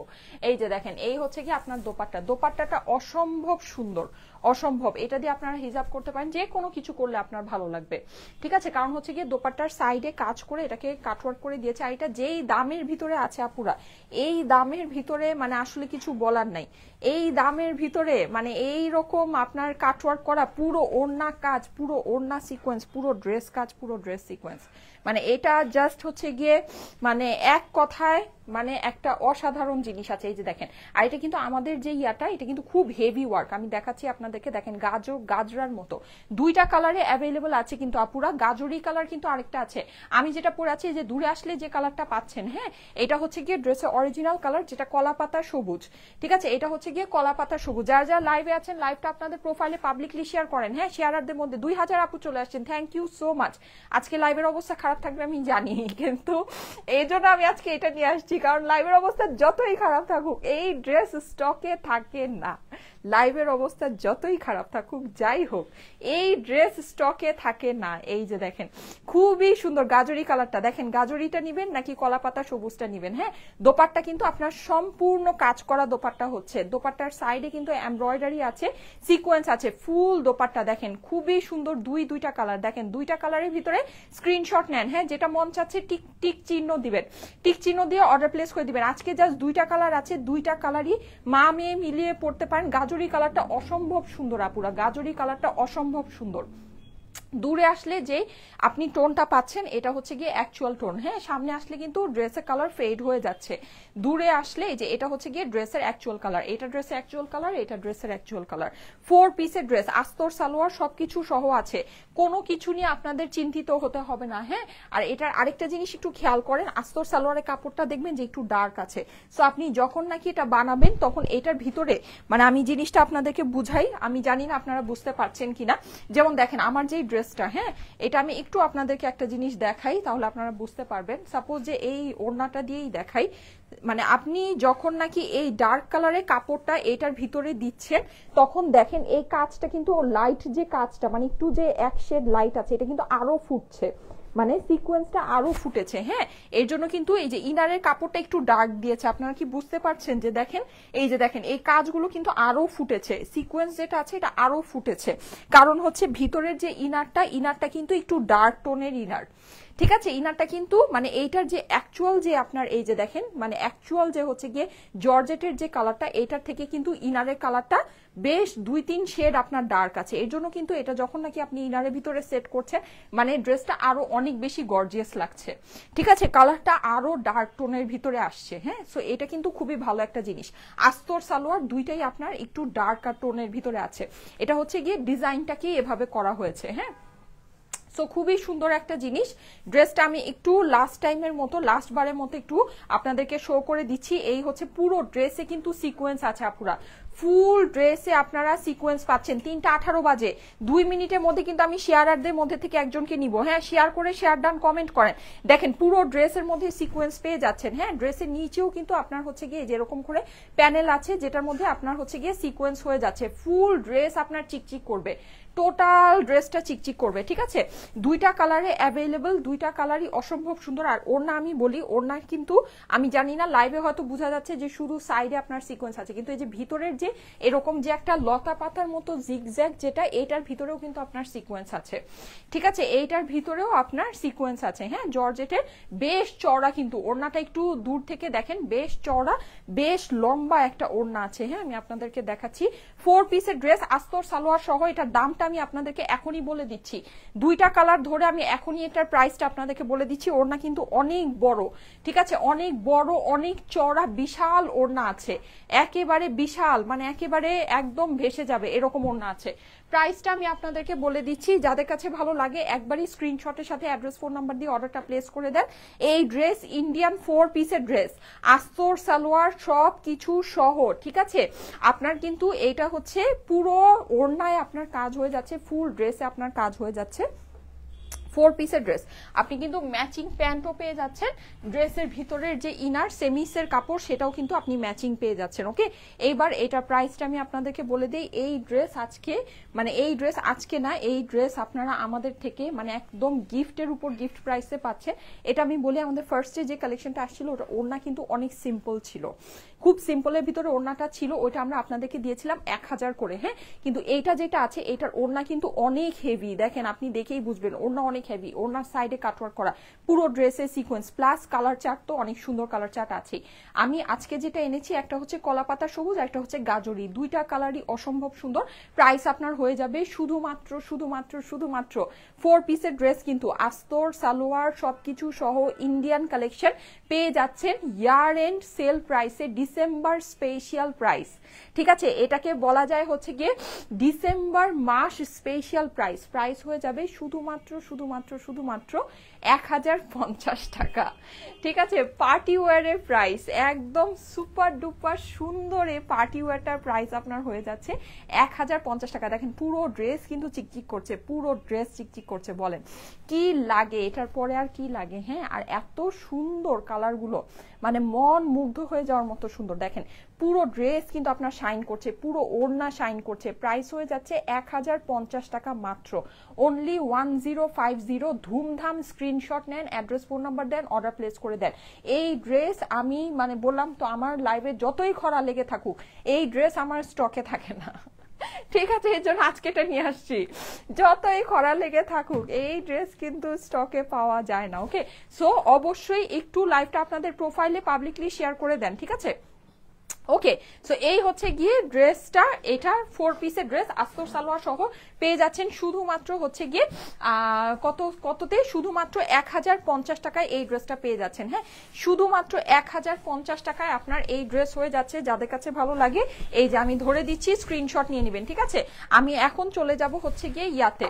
এই যে দেখেন, এই হচ্ছে কি আপনার দোপাট্টা। দোপাট্টাটা অসম্ভব সুন্দর, অসম্ভব। এটা দিয়ে আপনারা হিজাব করতে পারেন, যে কোনো কিছু করলে আপনার ভালো লাগবে। ঠিক আছে, কারণ হচ্ছে গিয়ে দোপাট্টার সাইডে কাজ করে এটাকে কাটওয়ার্ক করে দিয়েছে। আর এটা যেই দামের ভিতরে আছে আপুরা, এই দামের ভিতরে মানে আসলে কিছু বলার নাই। এই দামের ভিতরে মানে এই রকম আপনার কাটওয়ার্ক করা পুরো ওড়না কাজ, পুরো ওড়না সিকোয়েন্স, পুরো ড্রেস কাজ, পুরো ড্রেস সিকোয়েন্স, মানে এটা জাস্ট হচ্ছে গিয়ে মানে এক কথায় মানে একটা অসাধারণ জিনিস আছে। এই যে দেখেন, আর এটা কিন্তু আমাদের যে ইয়াটা, এটা কিন্তু খুব হেভি ওয়ার্ক। আমি দেখাচ্ছি আপনাদেরকে, দেখেন গাজরার মতো 2টা কালারে অ্যাভেলেবল আছে কিন্তু আপুরা। গাজরি কালার কিন্তু আরেকটা আছে, আমি যেটা পরে আছি যে দূরে আসলে যে কালারটা পাচ্ছেন, হ্যাঁ এটা হচ্ছে গিয়ে ড্রেসের অরিজিনাল কালার, যেটা কলা পাতা সবুজ। ঠিক আছে, এটা হচ্ছে গিয়ে কলা পাতা সবুজ। যারা যারা লাইভে আছেন লাইভটা আপনাদের প্রোফাইলে পাবলিকলি শেয়ার করেন। হ্যাঁ, শেয়ারারদের মধ্যে 2000 আপু চলে আসছেন, থ্যাংক ইউ সো মাচ। আজকে লাইভের অবস্থা খারাপ থাকবে আমি জানি, কিন্তু এই জন্য আমি আজকে এটা নিয়ে আসছি, কারণ লাইভের অবস্থা যতই খারাপ থাকুক এই ড্রেস স্টকে থাকে না। লাইভের অবস্থা যতই খারাপ থাকুক, যাই হোক, এই ড্রেস স্টকে থাকে না। এই যে দেখেন খুবই সুন্দর গাজরি কালারটা, দেখেন গাজরিটা নিবেন নাকি কলাপাতা সবুজটা নিবেন। হ্যাঁ, দোপাট্টা কিন্তু আপনার সম্পূর্ণ কাজ করা দোপাট্টা হচ্ছে, দোপাট্টার সাইডে কিন্তু এমব্রয়ডারি আছে, সিকোয়েন্স আছে, ফুল দোপাট্টা দেখেন খুবই সুন্দর। দুইটা কালার দেখেন, দুইটা কালারের ভিতরে স্ক্রিনশট নেন। হ্যাঁ, যেটা মন চাচ্ছে টিক টিক চিহ্ন দিবেন, টিক চিহ্ন দিয়ে অর্ডার প্লেস করে দিবেন। আজকে জাস্ট দুইটা কালার আছে, দুইটা কালারই মা মেয়ে মিলিয়ে পড়তে পারেন। গাজরি কালারটা অসম্ভব সুন্দর আপুরা, গাজরি কালারটা অসম্ভব সুন্দর। দূরে আসলে যে আপনি টোনটা পাচ্ছেন এটা হচ্ছে গিয়ে অ্যাকচুয়াল টোন। হ্যাঁ, সামনে আসলে কিন্তু ড্রেসের কালার ফেড হয়ে যাচ্ছে, দূরে আসলে যে এটা হচ্ছে গিয়ে ড্রেসের অ্যাকচুয়াল কালার, এটা ড্রেসের অ্যাকচুয়াল কালার, এটা ড্রেসের অ্যাকচুয়াল কালার। 4 পিসের ড্রেস, আস্তর সালোয়ার সবকিছু সহ আছে, কোনো কিছু নিয়ে আপনাদের চিন্তিত হতে হবে না। হ্যাঁ, আর এটার আরেকটা জিনিস একটু খেয়াল করেন, আস্তর সালোয়ারের কাপড়টা দেখবেন যে একটু ডার্ক আছে। সো আপনি যখন নাকি এটা বানাবেন তখন এটার ভিতরে, মানে আমি জিনিসটা আপনাদেরকে বুঝাই, আমি জানি না আপনারা বুঝতে পারছেন কিনা। যেমন দেখেন আমার যেই ড্রেসটা, হ্যাঁ এটা আমি একটু আপনাদেরকে একটা জিনিস দেখাই তাহলে আপনারা বুঝতে পারবেন। সাপোজ যে এই ওড়নাটা দিয়েই দেখাই, মানে আপনি যখন নাকি এই ডার্ক কালারের কাপড়টা এটার ভিতরে দিচ্ছেন তখন দেখেন এই কাজটা কিন্তু লাইট, যে কাজটা মানে একটু যে এক শেড লাইট আছে এটা কিন্তু আরো ফুটছে, মানে সিকোয়েন্সটা আরো ফুটেছে। হ্যাঁ, এর জন্য কিন্তু এই যে ইনারের কাপড়টা একটু ডার্ক দিয়েছে, আপনারা কি বুঝতে পারছেন যে দেখেন এই যে দেখেন এই কাজগুলো কিন্তু আরো ফুটেছে, সিকোয়েন্স যেটা আছে এটা আরো ফুটেছে, কারণ হচ্ছে ভিতরের যে ইনারটা কিন্তু একটু ডার্ক টোনের ইনার। ঠিক আছে, ইনারটা কিন্তু মানে এইটার যে অ্যাকচুয়াল যে আপনার এই যে দেখেন মানে অ্যাকচুয়াল যে হচ্ছে গিয়ে জর্জেটের যে কালারটা এটার থেকে কিন্তু ইনারের কালারটা বেশ 2-3 শেড আপনার ডার্ক আছে। এর জন্য কিন্তু এটা যখন নাকি আপনি ইনারের ভিতরে সেট করছেন মানে ড্রেসটা আরো অনেক বেশি গর্জিয়াস লাগছে। ঠিক আছে, কালারটা আরো ডার্ক টোনের ভিতরে আসছে। হ্যাঁ, সো এটা কিন্তু খুবই ভালো একটা জিনিস। আস্তর সালোয়ার দুইটাই আপনার একটু ডার্ক আর টোনের ভিতরে আছে, এটা হচ্ছে গিয়ে ডিজাইনটাকে এভাবে করা হয়েছে। হ্যাঁ, সো খুবই সুন্দর একটা জিনিস। ড্রেসটা আমি একটু লাস্ট টাইমের মতো, লাস্ট বারের মতো একটু আপনাদেরকে শো করে দিচ্ছি। এই হচ্ছে পুরো ড্রেসে কিন্তু সিকোয়েন্স আছে আপুরা, ফুল ড্রেসে আপনারা সিকোয়েন্স পাচ্ছেন। 3:18 বাজে, 2 মিনিটের মধ্যে কিন্তু আমি শেয়ারারদের মধ্যে থেকে একজনকে নিব। হ্যাঁ, শেয়ার করে শেয়ার ডান কমেন্ট করেন। দেখেন পুরো ড্রেসের মধ্যে সিকোয়েন্স পেয়ে যাচ্ছেন। হ্যাঁ, ড্রেসের নিচেও কিন্তু আপনার হচ্ছে গিয়ে যেরকম করে প্যানেল আছে যেটার মধ্যে আপনার হচ্ছে গিয়ে সিকোয়েন্স হয়ে যাচ্ছে। ফুল ড্রেস আপনার চিকচিক করবে, টোটাল ড্রেসটা চিকচিক করবে। ঠিক আছে, দুইটা কালারে অ্যাভেলেবল, দুইটা কালারই অসম্ভব সুন্দর। আর ওড়না আমি বলি, ওড়না কিন্তু আমি জানি না লাইভে হয়তো বোঝা যাচ্ছে যে শুধু সাইডে আপনার সিকোয়েন্স আছে, কিন্তু এই যে ভিতরের যে এরকম যে একটা লতা পাতার মতো জিগজ্যাগ যেটা, এইটার ভিতরেও কিন্তু আপনার সিকোয়েন্স আছে। ঠিক আছে, এইটার ভিতরেও আপনার সিকোয়েন্স আছে। হ্যাঁ, জর্জেটের বেশ চওড়া, কিন্তু ওড়নাটা একটু দূর থেকে দেখেন বেশ চওড়া, বেশ লম্বা একটা ওড়না আছে। হ্যাঁ, আমি আপনাদেরকে দেখাচ্ছি 4 পিসের ড্রেস আস্তর সালোয়ার সহ। এটার দামটা আমি আপনাদেরকে এখনই বলে দিচ্ছি, দুইটা কালার ধরে আমি এখনই এটার প্রাইসটা আপনাদেরকে বলে দিচ্ছি। ওড়না কিন্তু অনেক বড়, ঠিক আছে, অনেক বড়, অনেক চওড়া, বিশাল ওড়না আছে, একেবারে বিশাল, মানে একেবারে একদম ভেসে যাবে এরকম ওড়না আছে। প্রাইসটা আমি আপনাদেরকে বলে দিচ্ছি, যাদের কাছে ভালো লাগে একবারই স্ক্রিনশটের সাথে অ্যাড্রেস ফোন নাম্বার দিয়ে অর্ডারটা প্লেস করে দেন। এই ড্রেস ইন্ডিয়ান 4 পিসের ড্রেস, আস্তর সালোয়ার সব কিছু সহ। ঠিক আছে, আপনার কিন্তু এইটা হচ্ছে পুরো ওড়নায় আপনার কাজ হয়ে যাচ্ছে, ফুল ড্রেসে আপনার কাজ হয়ে যাচ্ছে। 4 পিসের ড্রেস, আপনি কিন্তু ম্যাচিং প্যান্টও পেয়ে যাচ্ছেন, ড্রেসের ভিতরের যে ইনার সেমিসের কাপড় সেটাও কিন্তু আপনি ম্যাচিং পেয়ে যাচ্ছেন। ওকে, এইবার এটা প্রাইসটা আমি আপনাদেরকে বলে দিই। এই ড্রেস আজকে, মানে এই ড্রেস আজকে না, এই ড্রেস আপনারা আমাদের থেকে মানে একদম গিফটের উপর গিফট প্রাইসে পাচ্ছেন। এটা আমি বলি, আমাদের ফার্স্টে যে কালেকশনটা আসছিল ওটা ওড়না কিন্তু অনেক সিম্পল ছিল, খুব সিম্পলের ভিতরে ওড়নাটা ছিল, ওইটা আমরা আপনাদেরকে দিয়েছিলাম 1000 করে। হ্যাঁ, কিন্তু এইটা যেটা আছে এটার ওড়না কিন্তু অনেক হেভি, দেখেন আপনি দেখেই বুঝবেন ওড়না অনেক হেভি, ওড়নার সাইডে কাটওয়ার্ক করা, পুরো ড্রেসে সিকোয়েন্স প্লাস কালার চার্ট, তো অনেক সুন্দর কালার চার্ট আছে। আমি আজকে যেটা এনেছি একটা হচ্ছে কলাপাতা সবুজ, একটা হচ্ছে গাজরি, দুইটা কালারই অসম্ভব সুন্দর। প্রাইস আপনার হয়ে যাবে শুধুমাত্র 4 পিসের ড্রেস, কিন্তু আস্তর সালোয়ার সবকিছু সহ ইন্ডিয়ান কালেকশন পেয়ে যাচ্ছেন ইয়ার এন্ড সেল প্রাইসে, ডিসেম্বর স্পেশাল প্রাইস। ঠিক আছে, এটাকে বলা যায় হচ্ছে গিয়ে ডিসেম্বর মাস স্পেশাল প্রাইস। প্রাইস হয়ে যাবে শুধুমাত্র 1050 টাকা। ঠিক আছে, পার্টি ওয়্যারের প্রাইস একদম সুপার ডুপার সুন্দর, এই পার্টি ওয়্যারটার প্রাইস আপনার হয়ে যাচ্ছে 1050 টাকা। দেখেন পুরো ড্রেস কিন্তু চিকচিক করছে, পুরো ড্রেস চিকচিক করছে। বলেন কি লাগে এটার পরে আর কি লাগে? হ্যাঁ, আর এত সুন্দর কালারগুলো, মানে মন মুগ্ধ হয়ে যাওয়ার মতো সুন্দর। দেখেন পুরো ড্রেস কিন্তু আপনার শাইন করছে, পুরো ওড়না শাইন করছে। প্রাইস হয়ে যাচ্ছে 1050 টাকা মাত্র, অনলি 1050। ধুমধাম স্ক্রিনশট নেন, অ্যাড্রেস ফোন নাম্বার দেন, অর্ডার প্লেস করে দেন। এই ড্রেস আমি মানে বললাম তো, আমার লাইভে যতই খরা লেগে থাকুক এই ড্রেস আমার স্টকে থাকে না। ঠিক আছে, এই জন্য আজকে এটা নিয়ে আসছি। যতই খরা লেগে থাকুক এই ড্রেস কিন্তু স্টকে পাওয়া যায় না। ওকে, সো অবশ্যই একটু লাইভটা আপনাদের প্রোফাইলে পাবলিকলি শেয়ার করে দেন। ঠিক আছে, ওকে। সো এই হচ্ছে গিয়ে ড্রেসটা, এটা 4 পিসের ড্রেস, আস্তর সালোয়ার সহ পেয়ে যাচ্ছেন শুধুমাত্র হচ্ছে গিয়ে কততে, শুধুমাত্র 1050 টাকায় এই ড্রেসটা পেয়ে যাচ্ছেন। হ্যাঁ, শুধুমাত্র 1050 টাকায় আপনার এই ড্রেস হয়ে যাচ্ছে। যাদের কাছে ভালো লাগে, এই যে আমি ধরে দিচ্ছি, স্ক্রিনশট নিয়ে নেবেন। ঠিক আছে, আমি এখন চলে যাব হচ্ছে গিয়ে ইয়াতে,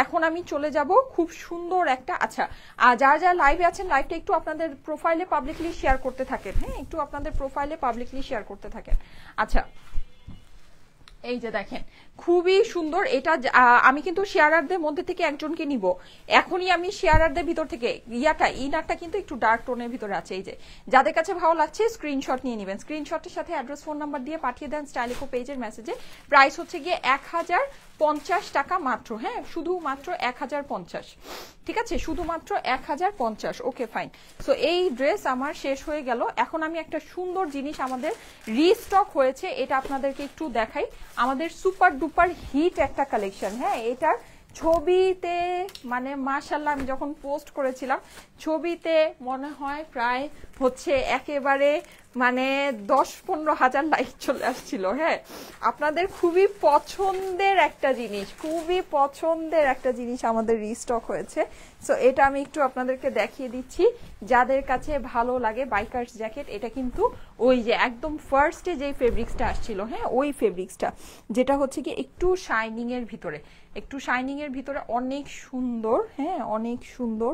এখন আমি চলে যাব খুব সুন্দর একটা, আচ্ছা যারা যারা লাইভে আছেন লাইভটা একটু আপনাদের প্রোফাইলে পাবলিকলি শেয়ার করতে থাকেন। হ্যাঁ, একটু আপনাদের প্রোফাইলে পাবলিকলি শেয়ার করতে থাকেন। আচ্ছা, এই যে দেখেন খুবই সুন্দর এটা। আমি কিন্তু শেয়ারারদের মধ্যে থেকে একজনকে নিব এখনই। আমি শেয়ারারদের ভিতর থেকে ইনারটা কিন্তু একটু ডার্ক টোনের ভিতরে আছে। এই যে যাদের কাছে ভালো লাগছে স্ক্রিনশট নিয়ে নেবেন, স্ক্রিনশটের সাথে অ্যাড্রেস ফোন নাম্বার দিয়ে পাঠিয়ে দেন স্টাইলিকো পেজের মেসেজে। প্রাইস হচ্ছে গিয়ে 1050 টাকা মাত্র। হ্যাঁ, শুধুমাত্র 1050। ঠিক আছে, শুধুমাত্র 1050। Okay fine. সো এই ড্রেস আমার শেষ হয়ে গেল। এখন আমি একটা সুন্দর জিনিস আমাদের রিস্টক হয়েছে, এটা আপনাদেরকে একটু দেখাই। আমাদের সুপার ডুপার হিট একটা কালেকশন। হ্যাঁ, এটার ছবিতে মানে মাশাআল্লাহ আমি যখন পোস্ট করেছিলাম ছবিতে মনে হয় প্রায় হচ্ছে একেবারে মানে 10-15 হাজার লাইক চলে আসছিল। হ্যাঁ, আপনাদের খুবই পছন্দের একটা জিনিস, খুবই পছন্দের একটা জিনিস আমাদের রিস্টক হয়েছে। সো এটা আমি একটু আপনাদেরকে দেখিয়ে দিচ্ছি, যাদের কাছে ভালো লাগে। বাইকার্স জ্যাকেট, এটা কিন্তু ওই যে একদম ফার্স্টে যে ফেব্রিক্সটা আসছিল, হ্যাঁ ওই ফেব্রিক্সটা, যেটা হচ্ছে কি একটু শাইনিং এর ভিতরে, একটু শাইনিং এর ভিতরে, অনেক সুন্দর। হ্যাঁ, অনেক সুন্দর,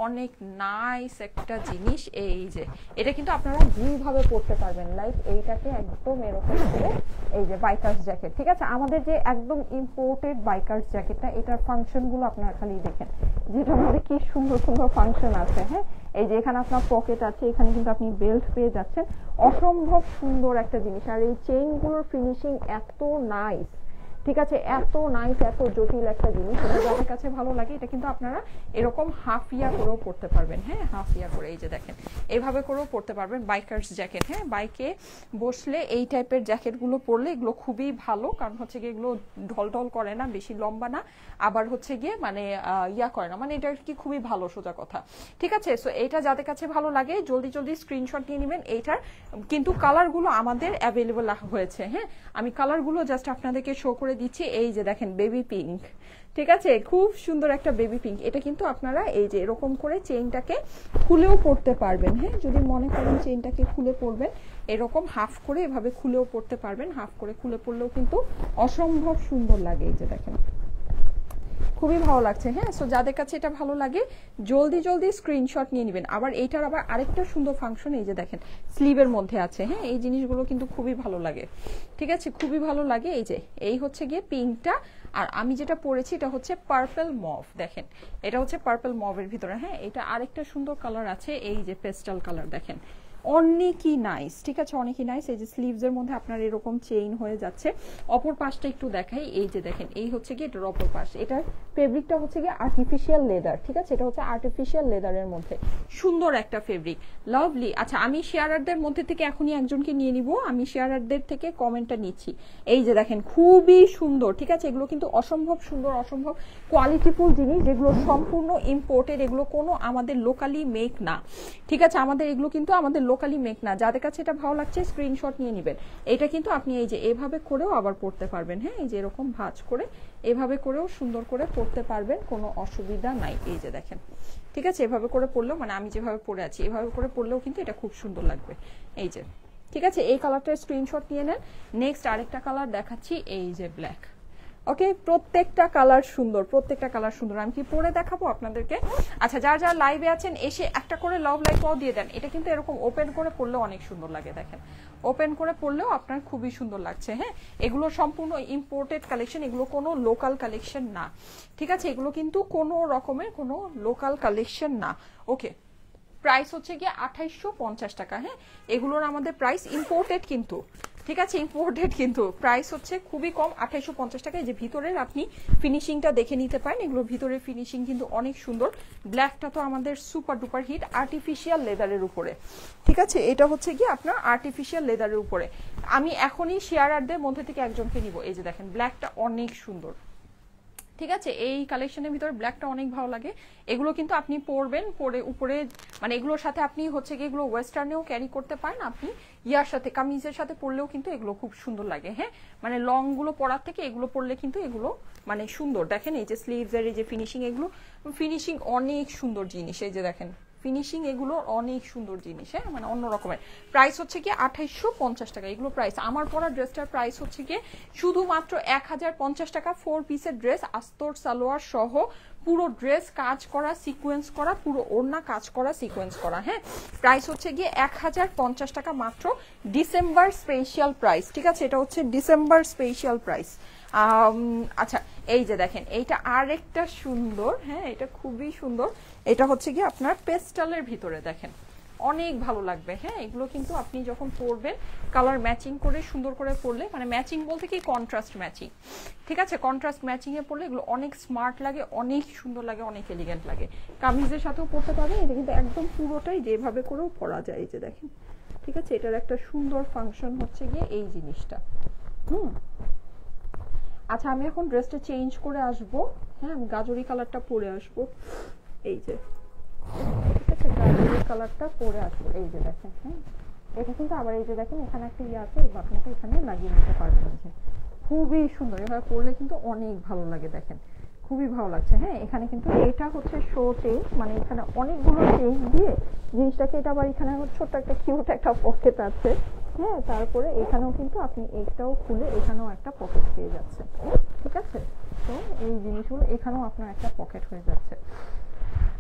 অনেক নাইস একটা জিনিস। এই যে এটা কিন্তু আপনারা দুইভাবে পরতে পারবেন, লাইক এইটাকে একদম এরকম করে, এই যে বাইকার্স জ্যাকেট। ঠিক আছে, আমাদের যে একদম ইম্পোর্টেড বাইকার্স জ্যাকেটটা, এটার ফাংশন গুলো আপনারা খালি দেখেন, যেটার মধ্যে কি সুন্দর সুন্দর ফাংশন আছে। হ্যাঁ, এই যে এখানে আপনার পকেট আছে, এখানে কিন্তু আপনি বেল্ট পেয়ে যাচ্ছেন, অসম্ভব সুন্দর একটা জিনিস। আর এই চেইন গুলোর ফিনিশিং এত নাইস, ঠিক আছে, এত নাইস, এত জটিল একটা জিনিস। যাদের কাছে ভালো লাগে এটা কিন্তু আপনারা এরকম হাফিয়া করেও পড়তে পারবেন। হ্যাঁ, হাফিয়া করে, এই যে দেখেন এইভাবে করেও পড়তে পারবেন বাইকার্স জ্যাকেট। হ্যাঁ, বাইকে বসলে এই টাইপের জ্যাকেটগুলো পরলে এগুলো খুবই ভালো, কারণ হচ্ছে গিয়ে এগুলো ঢলঢল করে না, বেশি লম্বা না, আবার হচ্ছে গিয়ে মানে ইয়া করে না, মানে এটা কি খুবই ভালো, সোজা কথা। ঠিক আছে, সো এইটা যাদের কাছে ভালো লাগে জলদি জলদি স্ক্রিনশট নিয়ে নেবেন। এইটার কিন্তু কালারগুলো আমাদের অ্যাভেলেবল হয়েছে। হ্যাঁ, আমি কালারগুলো জাস্ট আপনাদেরকে শো করে দিচ্ছি। এই যে দেখেন বেবি পিঙ্ক, ঠিক আছে, খুব সুন্দর একটা বেবি পিঙ্ক। এটা কিন্তু আপনারা এই যে এরকম করে চেইনটাকে খুলেও পড়তে পারবেন। হ্যাঁ, যদি মনে করেন চেইনটাকে খুলে পড়বেন, এরকম হাফ করে এভাবে খুলেও পড়তে পারবেন। হাফ করে খুলে পড়লেও কিন্তু অসম্ভব সুন্দর লাগে। এই যে দেখেন খুবই ভালো লাগছে। হ্যাঁ, সো যাদের কাছে এটা ভালো লাগে জলদি জলদি স্ক্রিনশট নিয়ে নেবেন। আবার এইটার আবার আরেকটা সুন্দর ফাংশন, এই যে দেখেন স্লিভের মধ্যে আছে। হ্যাঁ, এই জিনিসগুলো কিন্তু খুবই ভালো লাগে। ঠিক আছে, খুবই ভালো লাগে। এই যে এই হচ্ছে গিয়ে পিঙ্কটা, আর আমি যেটা পরেছি এটা হচ্ছে পার্পল মভ। দেখেন এটা হচ্ছে পার্পল মভের ভিতরে। হ্যাঁ, এটা আরেকটা সুন্দর কালার আছে, এই যে পেস্টাল কালার। দেখেন অনেকই নাইস, ঠিক আছে, অনেকই নাইস। এই যে স্লিভস এর মধ্যে আপনার এরকম চেইন হয়ে যাচ্ছে। অপর পাশটা একটু দেখাই, এই যে দেখেন এই হচ্ছে কি এটার অপর পাশ। এটার ফেব্রিকটা হচ্ছে কি আর্টিফিশিয়াল লেদার। ঠিক আছে, এটা হচ্ছে আর্টিফিশিয়াল লেদারের মধ্যে সুন্দর একটা ফেব্রিক, লাভলি। আচ্ছা, আমি শেয়ারারদের মধ্যে থেকে এখনই একজনকে নিয়ে নিব, আমি শেয়ারারদের থেকে কমেন্টটা নিচ্ছি। এই যে দেখেন খুবই সুন্দর, ঠিক আছে, এগুলো কিন্তু অসম্ভব সুন্দর, অসম্ভব কোয়ালিটিফুল জিনিস, যেগুলো সম্পূর্ণ ইম্পোর্টেড, এগুলো কোনো আমাদের লোকালি মেক না। ঠিক আছে, আমাদের এগুলো কিন্তু আমাদের লোকালি মেক না। যাদের কাছে এটা ভালো লাগছে স্ক্রিনশট নিয়ে নেবেন। এটা কিন্তু আপনি এই যে এভাবে করেও আবার পড়তে পারবেন। হ্যাঁ, এই যে এরকম ভাঁজ করে এভাবে করেও সুন্দর করে পড়তে পারবেন, কোনো অসুবিধা নাই। এই যে দেখেন, ঠিক আছে, এভাবে করে পড়লেও, মানে আমি যেভাবে পড়ে আছি এভাবে করে পড়লেও কিন্তু এটা খুব সুন্দর লাগবে। এই যে ঠিক আছে, এই কালারটার স্ক্রিনশট নিয়ে নেন। নেক্সট আরেকটা কালার দেখাচ্ছি, এই যে ব্ল্যাক। ওকে, প্রত্যেকটা কালার সুন্দর, প্রত্যেকটা কালার সুন্দর। আমি কি পরে দেখাবো আপনাদেরকে? আচ্ছা, যারা যারা লাইভে আছেন এসে একটা করে লাভ লাইক পাও দিয়ে দেন। এটা কিন্তু এরকম ওপেন করে পড়লেও অনেক সুন্দর লাগে, দেখেন ওপেন করে পড়লেও আপনার খুবই সুন্দর লাগছে। হ্যাঁ, এগুলো সম্পূর্ণ ইম্পোর্টেড কালেকশন, এগুলো কোনো লোকাল কালেকশন না, ঠিক আছে? এগুলো কিন্তু কোনো রকমের কোনো লোকাল কালেকশন না। ওকে, প্রাইস হচ্ছে গিয়ে 2850 টাকা। হ্যাঁ, এগুলোর আমাদের প্রাইস ইম্পোর্টেড কিন্তু, ঠিক আছে? ইম্পোর্টেড কিন্তু প্রাইস হচ্ছে খুবই কম, 2850 টাকা। এই যে ভিতরের আপনি ফিনিশিংটা দেখে নিতে পারেন, এগুলোর ভিতরের ফিনিশিং কিন্তু অনেক সুন্দর। ব্ল্যাকটা তো আমাদের সুপার ডুপার হিট, আর্টিফিশিয়াল লেদারের উপরে, ঠিক আছে? এটা হচ্ছে গিয়ে আপনার আর্টিফিশিয়াল লেদারের উপরে। আমি এখনই শেয়ারারদের মধ্যে থেকে একজনকে নিব। এই যে দেখেন ব্ল্যাকটা অনেক সুন্দর, ঠিক আছে? এই কালেকশনের ভিতরে ব্ল্যাকটা অনেক ভালো লাগে। এগুলো কিন্তু আপনি পরবেন, পরে উপরে মানে এগুলোর সাথে আপনি হচ্ছে কি এগুলো ওয়েস্টার্নেও ক্যারি করতে পারেন, আপনি ইয়ার সাথে কামিজের সাথে পরলেও কিন্তু এগুলো খুব সুন্দর লাগে। হ্যাঁ, মানে লং গুলো পরার থেকে এগুলো পরলে কিন্তু এগুলো মানে সুন্দর। দেখেন এই যে স্লিভস এর এই যে ফিনিশিং, এগুলো ফিনিশিং অনেক সুন্দর জিনিস। এই যে দেখেন ফিনিশিং এগুলো অনেক সুন্দর জিনিস। হ্যাঁ, মানে অন্য রকমের। প্রাইস হচ্ছে কি 2850 টাকা এগুলো প্রাইস। আমার পরা ড্রেসটার প্রাইস হচ্ছে কি শুধুমাত্র 1050 টাকা। 4 পিসের ড্রেস, আস্তর সালোয়ার সহ পুরো ড্রেস কাজ করা, সিকোয়েন্স করা, পুরো ওড়না কাজ করা, সিকোয়েন্স করা। হ্যাঁ, প্রাইস হচ্ছে গিয়ে 1050 টাকা মাত্র, ডিসেম্বর স্পেশাল প্রাইস, ঠিক আছে? এটা হচ্ছে ডিসেম্বর স্পেশাল প্রাইস। আচ্ছা, এই যে দেখেন এইটা আরেকটা সুন্দর। হ্যাঁ, এটা খুবই সুন্দর। এটা হচ্ছে কি আপনার পেস্টালের ভিতরে, দেখেন অনেক ভালো লাগবে। হ্যাঁ, এগুলো কিন্তু আপনি যখন পরবেন কালার ম্যাচিং করে সুন্দর করে পরলে, মানে ম্যাচিং বলতে কি কন্ট্রাস্ট ম্যাচিং, ঠিক আছে? কন্ট্রাস্ট ম্যাচিং এ পরলে এগুলো অনেক স্মার্ট লাগে, অনেক সুন্দর লাগে, অনেক এলিগেন্ট লাগে। কামিজের সাথেও পরতে পারবেন, এটা কিন্তু একদম পুরোটাই যেভাবে করেও পরা যায়। এই যে দেখেন, ঠিক আছে? এটার একটা সুন্দর ফাংশন হচ্ছে গিয়ে এই জিনিসটা। আচ্ছা, আমি এখন ড্রেসটা চেঞ্জ করে আসব। হ্যাঁ, আমি গাজরি কালারটা পরে আসব। এই যে, ঠিক আছে, গাজরি কালারটা পরে আসবো। এই যে দেখেন, হ্যাঁ, এটা কিন্তু আবার এই যে দেখেন এখানে একটা ইয়ে আছে, এই বাটনটা এখানে লাগিয়ে নিতে পারবেন। যে খুবই সুন্দর, এভাবে পরলে কিন্তু অনেক ভালো লাগে। দেখেন খুবই ভালো লাগছে। হ্যাঁ, এখানে কিন্তু এটা হচ্ছে শো চেইন, মানে এখানে অনেকগুলো চেইন দিয়ে জিনিসটাকে, এটা আবার এখানে ছোট্ট একটা কিউট একটা পকেট আছে। হ্যাঁ, তারপরে এখানেও কিন্তু আপনি এইটাও খুলে এখানেও একটা পকেট পেয়ে যাচ্ছে, ঠিক আছে? তো এই জিনিসগুলো এখানেও আপনার একটা পকেট হয়ে যাচ্ছে।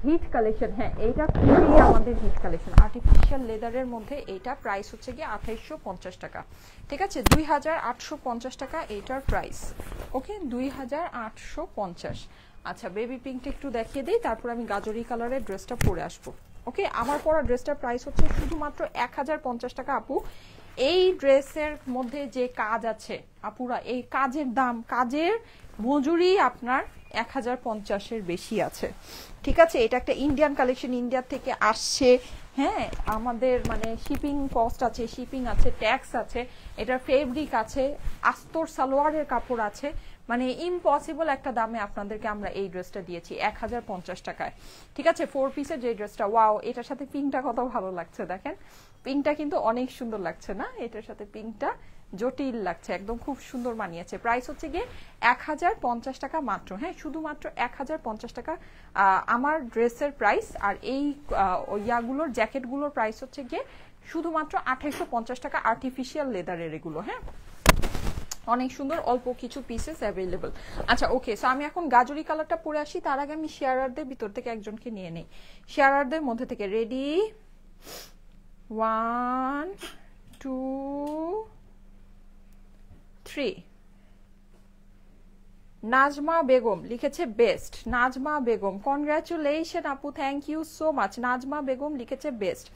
হিট কালেকশন, হ্যাঁ এইটা খুবই আমাদের হিট কালেকশন। আর্টিফিশিয়াল লেদারের মধ্যে এইটা প্রাইস হচ্ছে গিয়ে 2850 টাকা, ঠিক আছে? 2850 টাকা এইটার প্রাইস। ওকে, 2850। আচ্ছা, বেবি পিঙ্কটা একটু দেখিয়ে দিই, তারপর আমি গাজরি কালারের ড্রেসটা পরে আসবো। ওকে, আমার পরা ড্রেসটার প্রাইস হচ্ছে শুধুমাত্র 1050 টাকা। আপু, এই ড্রেসের মধ্যে যে কাজ আছে আপুরা, এই কাজের দাম, কাজের মজুরি আপনার 1050-এর বেশি আছে, ঠিক আছে? এটা একটা ইন্ডিয়ান কালেকশন, ইন্ডিয়া থেকে আসছে। হ্যাঁ, আমাদের মানে শিপিং কস্ট আছে, শিপিং আছে, ট্যাক্স আছে, এটার ফেব্রিক আছে, আস্তর সালোয়ারের কাপড় আছে, মানে ইম্পসিবল একটা দামে আপনাদেরকে আমরা এই ড্রেসটা দিয়েছি 1050 টাকায়, ঠিক আছে? 4 পিসের যে ড্রেসটা, ওয়াও, এটার সাথে পিঙ্কটা কত ভালো লাগছে দেখেন। পিঙ্কটা কিন্তু অনেক সুন্দর লাগছে না? এটার সাথে পিঙ্কটা জটিল লাগছে, একদম খুব সুন্দর মানিয়েছে। প্রাইস হচ্ছে গিয়ে 1050 টাকা মাত্র। হ্যাঁ, শুধুমাত্র 1050 টাকা আমার ড্রেসের প্রাইস। আর এই ইয়াগুলোর জ্যাকেটগুলোর প্রাইস হচ্ছে গিয়ে শুধুমাত্র 2850 টাকা, আর্টিফিশিয়াল লেদারের এগুলো। হ্যাঁ, অনেক সুন্দর, অল্প কিছু পিসেস অ্যাভেলেবল। আচ্ছা, ওকে, সো আমি এখন গাজরি কালারটা পরে আসি, তার আগে আমি শেয়ারারদের ভিতর থেকে একজনকে নিয়ে নেই। শেয়ারারদের মধ্যে থেকে রেডি, 1 2 3। নাজমা বেগম লিখেছে বেস্ট। নাজমা বেগম, কনগ্রাচুলেশন আপু, thank you so much. Nazma Begum লিখেছে best,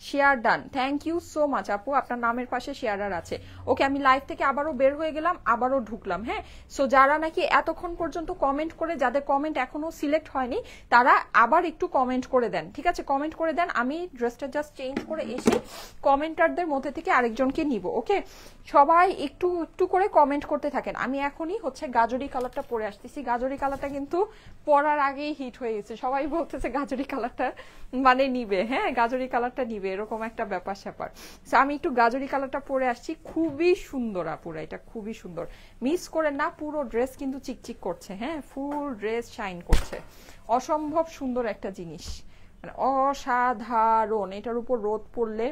share done, thank you so much আপু, আপনার নামের পাশে শেয়ারার আছে। ওকে, আমি লাইভ থেকে আবারও বের হয়ে গেলাম, আবারও ঢুকলাম। হ্যাঁ, সো যারা নাকি এতক্ষণ পর্যন্ত কমেন্ট করে, যাদের কমেন্ট এখনো সিলেক্ট হয়নি, তারা আবার একটু কমেন্ট করে দেন, ঠিক আছে? কমেন্ট করে দেন, আমি ড্রেসটা জাস্ট চেঞ্জ করে এসে কমেন্টারদের মধ্যে থেকে আরেকজনকে নিব। ওকে, সবাই একটু একটু করে কমেন্ট করতে থাকেন। আমি এখনই হচ্ছে গাজরি কালারটা পরে আসতেছি। গাজরি কালারটা কিন্তু পরার আগেই হিট হয়ে গেছে, সবাই বলতেছে গাজরি কালারটা মানে নিবে। হ্যাঁ, গাজরি কালারটা নিবে, এরকম একটা ব্যাপার স্যাপার। আমি একটু গাজরি কালারটা পরে আসছি, খুবই সুন্দর আপুরা, এটা খুবই সুন্দর, মিস করে না। পুরো ড্রেস কিন্তু চিকচিক করছে। হ্যাঁ, ফুল ড্রেস শাইন করছে, অসম্ভব সুন্দর একটা জিনিস, মানে অসাধারণ। এটার উপর রোদ পড়লে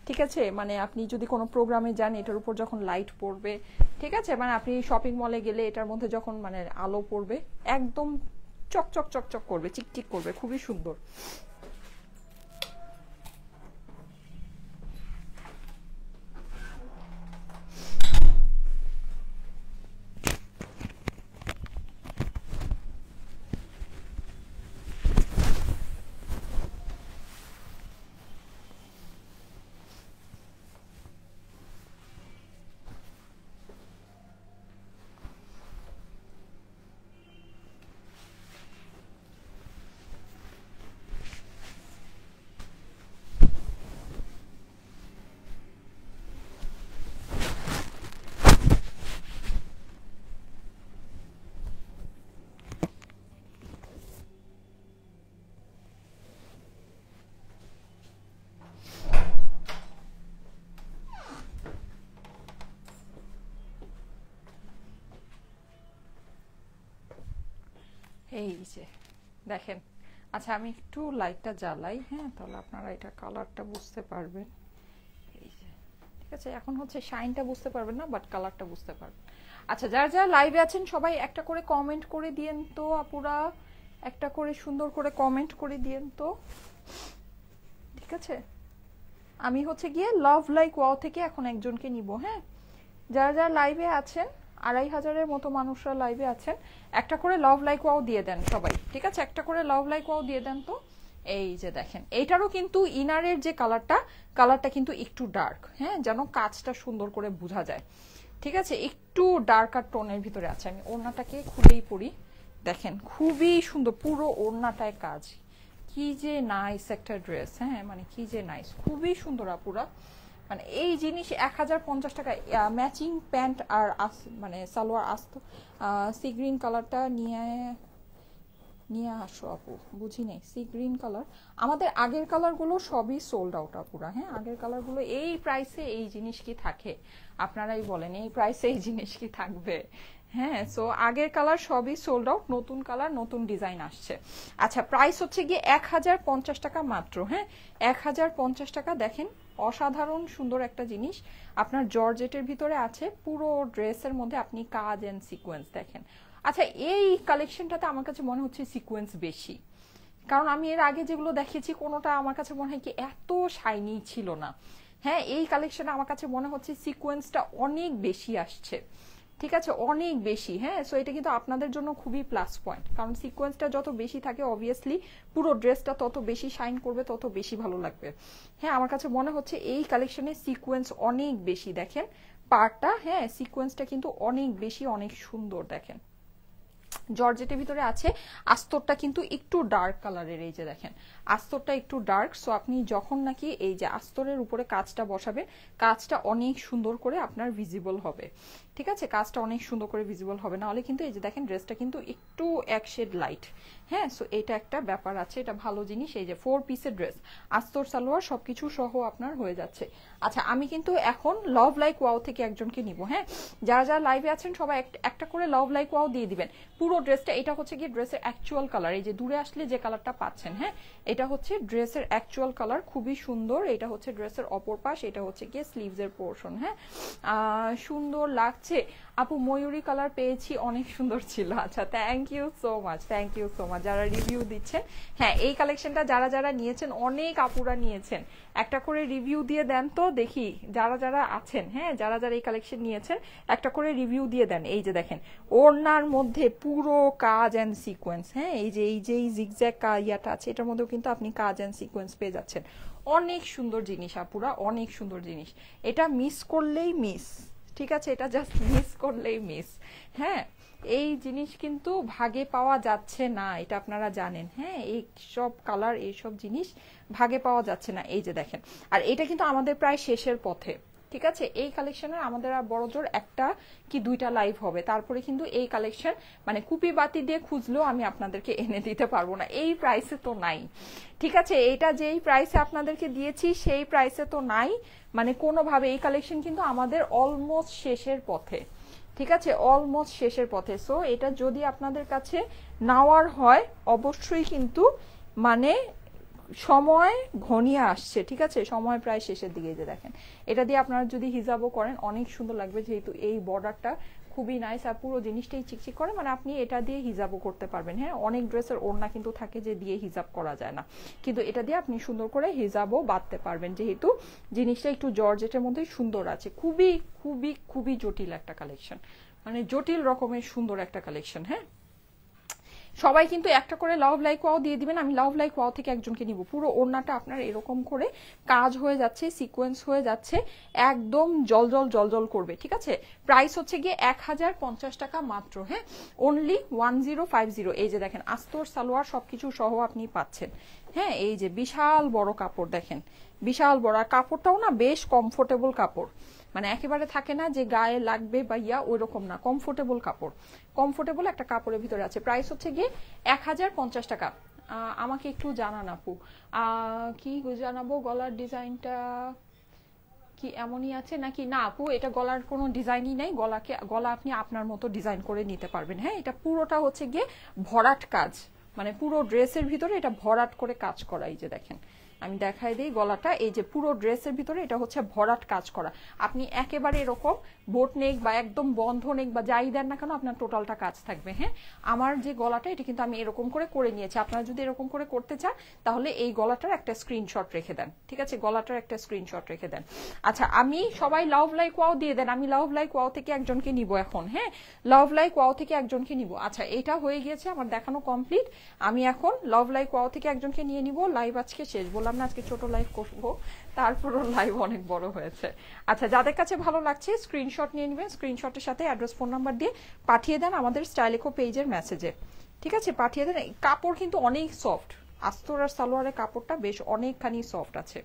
ঠিক আছে, মানে আপনি যদি কোনো প্রোগ্রামে যান এটার উপর যখন লাইট পড়বে, ঠিক আছে, মানে আপনি শপিং মলে গেলে এটার মধ্যে যখন মানে আলো পড়বে একদম চকচক চকচক করবে, চিকচিক করবে, খুবই সুন্দর। এই যে দেখেন, আচ্ছা আমি একটু লাইটটা জ্বালাই, হ্যাঁ, তাহলে আপনারা এটা কালারটা বুঝতে পারবেন। এই যে ঠিক আছে, এখন হচ্ছে শাইনটা বুঝতে পারবেন না, বাট কালারটা বুঝতে পারবেন। আচ্ছা যারা যারা লাইভে আছেন সবাই একটা করে কমেন্ট করে দিয়েন তো আপুরা, একটা করে সুন্দর করে কমেন্ট করে দিয়েন তো, ঠিক আছে। আমি হচ্ছে গিয়ে লাভ লাইক ওয়াও থেকে এখন একজনকে নিব, হ্যাঁ। যারা যারা লাইভে আছেন, 2500-এর মতো মানুষরা লাইভে আছেন, একটা করে লাভ লাইক ওয়াও দিয়ে দেন সবাই, ঠিক আছে, একটা করে লাভ লাইক ওয়াও দিয়ে দেন তো। এই যে দেখেন, এইটারও কিন্তু ইনারের যে কালারটা কিন্তু একটু ডার্ক, হ্যাঁ, যেন কাজটা সুন্দর করে বোঝা যায়, ঠিক আছে, একটু ডার্কার টোনের ভিতরে আছে। আমি ওড়নাটাকে খুলেই পড়ি, দেখেন খুবই সুন্দর, পুরো ওড়নাটায় কাজ, কি যে নাইস একটা ড্রেস, হ্যাঁ, মানে কি যে নাইস, খুবই সুন্দর আপুরা। মানে এই জিনিস 1050 টাকা, ম্যাচিং প্যান্ট আর মানে সালোয়ার আসতো। সি গ্রিন কালারটা নিয়ে আসো আপু, বুঝি নেই, সি গ্রিন কালার। আমাদের আগের কালারগুলো সবই সোল্ড আউট আপুরা, হ্যাঁ, আগের কালারগুলো। এই প্রাইসে এই জিনিস কি থাকে আপনারাই বলেন, এই প্রাইসে এই জিনিস কি থাকবে? হ্যাঁ, সো আগের কালার সবই সোল্ড আউট, নতুন কালার নতুন ডিজাইন আসছে। আচ্ছা প্রাইস হচ্ছে গিয়ে 1050 টাকা মাত্র, হ্যাঁ, 1050 টাকা। দেখেন অসাধারণ সুন্দর একটা জিনিস, আপনার জর্জেটের ভিতরে আছে, পুরো ড্রেসের মধ্যে আপনি কাজ এন্ড সিকোয়েন্স দেখেন। আচ্ছা এই কালেকশনটাতে আমার কাছে মনে হচ্ছে সিকোয়েন্স বেশি, কারণ আমি এর আগে যেগুলো দেখেছি কোনোটা আমার কাছে মনে হয় কি এত শাইনি ছিল না। হ্যাঁ, এই কালেকশনে আমার কাছে মনে হচ্ছে সিকোয়েন্সটা অনেক বেশি আসছে, ঠিক আছে, অনেক বেশি। হ্যাঁ, সো এটা কিন্তু আপনাদের জন্য খুবই প্লাস পয়েন্ট, কারণ সিকোয়েন্সটা যত বেশি থাকে অবভিয়াসলি পুরো ড্রেসটা তত বেশি শাইন করবে, তত বেশি ভালো লাগবে। হ্যাঁ, আমার কাছে মনে হচ্ছে এই কালেকশনে সিকোয়েন্স অনেক বেশি। দেখেন পার্টটা, হ্যাঁ, সিকোয়েন্সটা কিন্তু অনেক বেশি, অনেক সুন্দর। দেখেন জর্জেটের ভিতরে আছে, আস্তরটা কিন্তু একটু ডার্ক কালারের, এই যে দেখেন আস্তরটা একটু ডার্ক। সো আপনি যখন নাকি এই যে আস্তরের উপরে কাজটা বসাবেন, কাজটা অনেক সুন্দর করে আপনার ভিজিবল হবে, ঠিক আছে, কাজটা অনেক সুন্দর করে ভিজিবল হবে, না হলে কিন্তু এই যে দেখেন ড্রেসটা কিন্তু একটু এক শেড লাইট। হ্যাঁ, সো এটা একটা ব্যাপার আছে, এটা ভালো জিনিস। এই যে 4 পিসের ড্রেস, আস্তর সালোয়ার সবকিছু সহ আপনার হয়ে যাচ্ছে। আচ্ছা আমি কিন্তু এখন লাভ লাইক ওয়াও থেকে একজনকে নিব, হ্যাঁ, যারা যারা লাইভে আছেন সবাই একটা করে লাভ লাইক ওয়াও দিয়ে দিবেন। পুরো ড্রেসটা, এটা হচ্ছে গিয়ে ড্রেসের অ্যাকচুয়াল কালার, এই যে দূরে আসলে যে কালারটা পাচ্ছেন, হ্যাঁ, এটা হচ্ছে ড্রেসের অ্যাকচুয়াল কালার, খুবই সুন্দর। এটা হচ্ছে ড্রেসের অপর পাশ, এটা হচ্ছে গিয়ে স্লিভস এর পোর্শন। হ্যাঁ, সুন্দর লাগছে আপু, ময়ূরী কালার পেয়েছি, অনেক সুন্দর ছিল। আচ্ছা thank you so much, thank you so much যারা রিভিউ দিচ্ছেন। হ্যাঁ, এই কালেকশনটা যারা যারা নিয়েছেন, অনেক আপুরা নিয়েছেন, একটা করে রিভিউ দিয়ে দেন তো দেখি যারা যারা আছেন। হ্যাঁ, যারা যারা এই কালেকশন নিয়েছেন একটা করে রিভিউ দিয়ে দেন। এই যে দেখেন ওড়নার মধ্যে পুরো কাজ অ্যান্ড সিকোয়েন্স, হ্যাঁ, এই যে এই জিগজ্যাগ ইয়াটা আছে, এটার মধ্যেও কিন্তু আপনি কাজ অ্যান্ড সিকোয়েন্স পেয়ে যাচ্ছেন। অনেক সুন্দর জিনিস আপুরা, অনেক সুন্দর জিনিস। এটা মিস করলেই মিস, ঠিক আছে, এটা জাস্ট মিস করলেই মিস। হ্যাঁ, এই জিনিস কিন্তু ভাগে পাওয়া যাচ্ছে না, এটা আপনারা জানেন। হ্যাঁ, এই সব কালার, এইসব জিনিস ভাগে পাওয়া যাচ্ছে না। এই যে দেখেন, আর এটা কিন্তু আমাদের প্রায় শেষের পথে, ঠিক আছে, এই কালেকশনের আমাদের আর বড়জোর একটা কি দুইটা লাইভ হবে, তারপরে কিন্তু এই কালেকশন মানে কুপি বাতি দিয়ে খুঁজলেও আমি আপনাদেরকে এনে দিতে পারবো না, এই প্রাইসে তো নাই, ঠিক আছে, এইটা যেই প্রাইসে আপনাদেরকে দিয়েছি সেই প্রাইসে তো নাই, মানে কোনোভাবে। এই কালেকশন কিন্তু আমাদের অলমোস্ট শেষের পথে, ঠিক আছে, অলমোস্ট শেষের পথে। সো এটা যদি আপনাদের কাছে নেওয়ার হয় অবশ্যই কিন্তু মানে সময় ঘনিয়ে আসছে, ঠিক আছে, সময় প্রায় শেষের দিকে। যে দেখেন এটা দিয়ে আপনারা যদি হিজাবও করেন অনেক সুন্দর লাগবে, যেহেতু এই বর্ডারটা খুবই নাইস আর পুরো জিনিসটাই চিকচিক করে, মানে আপনি এটা দিয়ে হিজাবও করতে পারবেন। হ্যাঁ, অনেক ড্রেসের ওড়না কিন্তু থাকে যে দিয়ে হিজাব করা যায় না, কিন্তু এটা দিয়ে আপনি সুন্দর করে হিজাবও বাঁধতে পারবেন, যেহেতু জিনিসটা একটু জর্জেটের মধ্যে সুন্দর আছে। খুবই খুবই খুবই জটিল একটা কালেকশন, মানে জটিল রকমের সুন্দর একটা কালেকশন। হ্যাঁ, সবাই কিন্তু একটা করে লাভ লাইক ওয়াও দিয়ে দিবেন। আমি লাভ লাইক ওয়াও থেকে একজনকে নিব। পুরো ওড়নাটা আপনার এরকম করে কাজ হয়ে যাচ্ছে, সিকোয়েন্স হয়ে যাচ্ছে, একদম জলজল জলজল করবে, ঠিক আছে। প্রাইস হচ্ছে গিয়ে 1050 টাকা মাত্র। হ্যাঁ, অনলি 1050। এই যে দেখেন আস্তর সালোয়ার সবকিছু সহ আপনি পাচ্ছেন। হ্যাঁ, এই যে বিশাল বড় কাপড় দেখেন, বিশাল বড়, আর কাপড়টাও না বেশ কমফোর্টেবল কাপড়, মানে একেবারে থাকে না যে গায়ে লাগবে বা ইয়া, ওই রকম না, কমফোর্টেবল কাপড়, কমফোর্টেবল একটা কাপড়ের ভিতরে আছে। প্রাইস হচ্ছে গিয়ে 1050 টাকা। আমাকে একটু জানান আপু, কি জানাবো, গলার ডিজাইনটা কি এমনই আছে নাকি? না আপু, এটা গলার কোনো ডিজাইনই নাই, গলা আপনি আপনার মতো ডিজাইন করে নিতে পারবেন। হ্যাঁ, এটা পুরোটা হচ্ছে গিয়ে ভরাট কাজ, মানে পুরো ড্রেসের ভিতরে এটা ভরাট করে কাজ করা। এই যে দেখেন আমি দেখাই দিই গলাটা, এই যে পুরো ড্রেসের ভিতরে এটা হচ্ছে ভরাট কাজ করা। আপনি একেবারে এরকম বোট নেক বা একদম বন্ধ নেক বা যাই দেন না কেন, আপনার টোটালটা কাজ থাকবে। হ্যাঁ, আমার যে গলাটা এটা কিন্তু আমি এরকম করে নিয়েছি। আপনারা যদি এরকম করে করতে চান তাহলে এই গলাটার একটা স্ক্রিনশট রেখে দেন, ঠিক আছে, গলাটার একটা স্ক্রিনশট রেখে দেন। আচ্ছা, আমি সবাই লাভ লাইক ওয়াও দিয়ে দেন, আমি লাভ লাইক ওয়াও থেকে একজনকে নিব এখন। হ্যাঁ, লাভ লাইক ওয়াও থেকে একজনকে নিব। আচ্ছা, এটা হয়ে গিয়েছে আমার দেখানো কমপ্লিট। আমি এখন লাভ লাইক ওয়াও থেকে একজনকে নিয়ে নিব। লাইভ আজকে শেষ, বললাম না আজকে ছোট লাইভ করবো, তারপরও লাইভ অনেক বড় হয়েছে। আচ্ছা, যাদের কাছে ভালো লাগছে স্ক্রিনশট নিয়ে নেবেন, স্ক্রিনশটের সাথে অ্যাড্রেস ফোন নাম্বার দিয়ে পাঠিয়ে দেন আমাদের স্টাইলিকো পেজের মেসেজে, ঠিক আছে, পাঠিয়ে দেন। কাপড় কিন্তু অনেক সফট, আস্তর আর সালোয়ারের কাপড়টা বেশ অনেকখানি সফট আছে,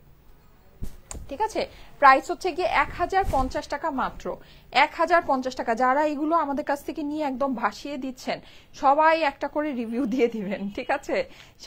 ঠিক আছে। প্রাইস হচ্ছে গিয়ে 1050 টাকা মাত্র, 1050 টাকা। যারা এগুলো আমাদের কাছ থেকে নিয়ে একদম ভাসিয়ে দিচ্ছেন সবাই একটা করে রিভিউ দিয়ে দিবেন, ঠিক আছে,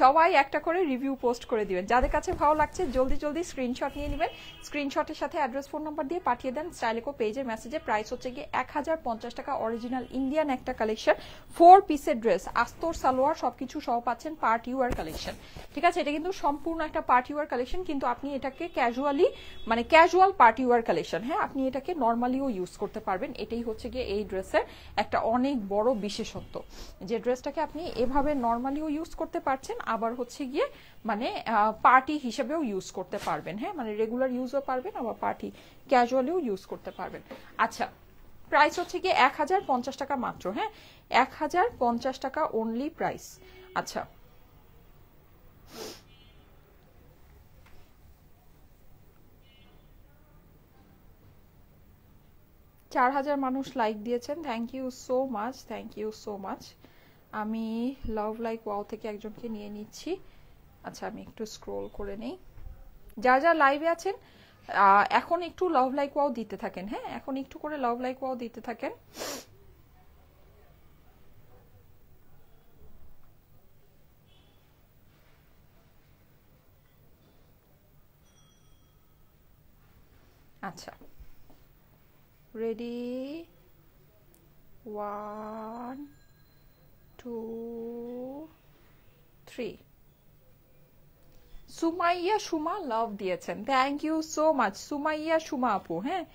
সবাই একটা করে রিভিউ পোস্ট করে দিবেন। যাদের কাছে ভালো লাগছে জলদি জলদি স্ক্রিনশট নিয়ে নেবেন, স্ক্রিনশটের সাথে অ্যাড্রেস ফোন নাম্বার দিয়ে পাঠিয়ে দেন স্টাইলিকো পেজের মেসেজে। প্রাইস হচ্ছে গিয়ে 1050 টাকা। অরিজিনাল ইন্ডিয়ান একটা কালেকশন, 4 পিসের ড্রেস, আস্তর সালোয়ার সবকিছু সহ পাচ্ছেন, পার্টি ওয়্যার কালেকশন, ঠিক আছে। এটা কিন্তু সম্পূর্ণ একটা পার্টি ওয়্যার কালেকশন, কিন্তু আপনি এটাকে ক্যাজুয়ালি, মানে ক্যাজুয়াল পার্টি ওয়্যার কালেকশন। হ্যাঁ, আপনি এটাকে নর্মালিও ইউজ করতে পারবেন। এটাই হচ্ছে গিয়ে এই ড্রেসের একটা অনেক বড় বিশেষত্ব, যে ড্রেসটাকে আপনি এভাবে নর্মালিও ইউজ করতে পারছেন, আবার হচ্ছে গিয়ে মানে পার্টি হিসেবেও ইউজ করতে পারবেন। হ্যাঁ, মানে রেগুলার ইউজও পারবেন, আবার পার্টি ক্যাজুয়ালিও ইউজ করতে পারবেন। আচ্ছা, প্রাইস হচ্ছে গিয়ে 1050 টাকা মাত্র। হ্যাঁ, 1050 টাকা অনলি প্রাইস। আচ্ছা, 4000 মানুষ লাইক দিয়েছেন, thank you so much, thank you so much. আমি লাভ লাইক ওয়াও থেকে একজনকে নিয়ে নিচ্ছি। আচ্ছা, আমি একটু স্ক্রোল করে নেই। যারা লাইভে আছেন এখন একটু লাভ লাইক ওয়াও দিতে থাকেন। হ্যাঁ, এখন একটু করে লাভ লাইক ওয়াও দিতে থাকেন। আচ্ছা, রেডি, 1 2 3। সুমাইয়া সুমা লাভ দিয়েছেন, thank you so much Sumaiya Suma আপু। হ্যাঁ,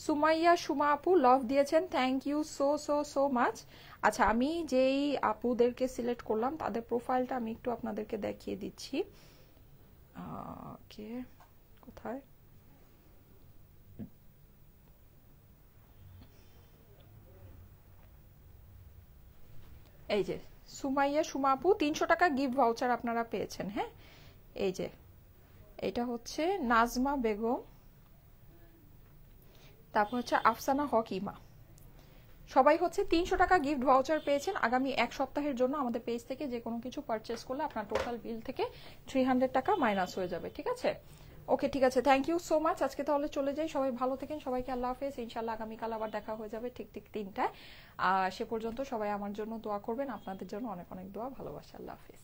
সুমাইয়া সুমা আপু লাভ দিয়েছেন, thank you so so so much. আচ্ছা, আমি যেই আপুদেরকে সিলেক্ট করলাম তাদের প্রোফাইলটা আমি একটু আপনাদেরকে দেখিয়ে দিচ্ছি। ওকে, কোথায়, এই যে সুমাইয়া সুমা আপু, 300 টাকা গিফট ভাউচার আপনারা পেয়েছেন। হ্যাঁ, এই যে এটা হচ্ছে নাজমা বেগম, তারপর হচ্ছে আফসানা হক ইমা, সবাই হচ্ছে 300 টাকা গিফট ভাউচার পেয়েছেন। আগামী এক সপ্তাহের জন্য আমাদের পেজ থেকে যে কোনো কিছু পারচেস করলে আপনার টোটাল বিল থেকে 300 টাকা মাইনাস হয়ে যাবে, ঠিক আছে। ওকে, ঠিক আছে, থ্যাংক ইউ সো মাচ। আজকে তাহলে চলে যাই, সবাই ভালো থাকেন, সবাইকে আল্লাহ হাফেজ। ইনশাল্লাহ আগামীকাল আবার দেখা হয়ে যাবে ঠিক ঠিক 3টায়। সে পর্যন্ত সবাই আমার জন্য দোয়া করবেন, আপনাদের জন্য অনেক অনেক দোয়া, ভালোবাসা, আল্লাহ হাফেজ।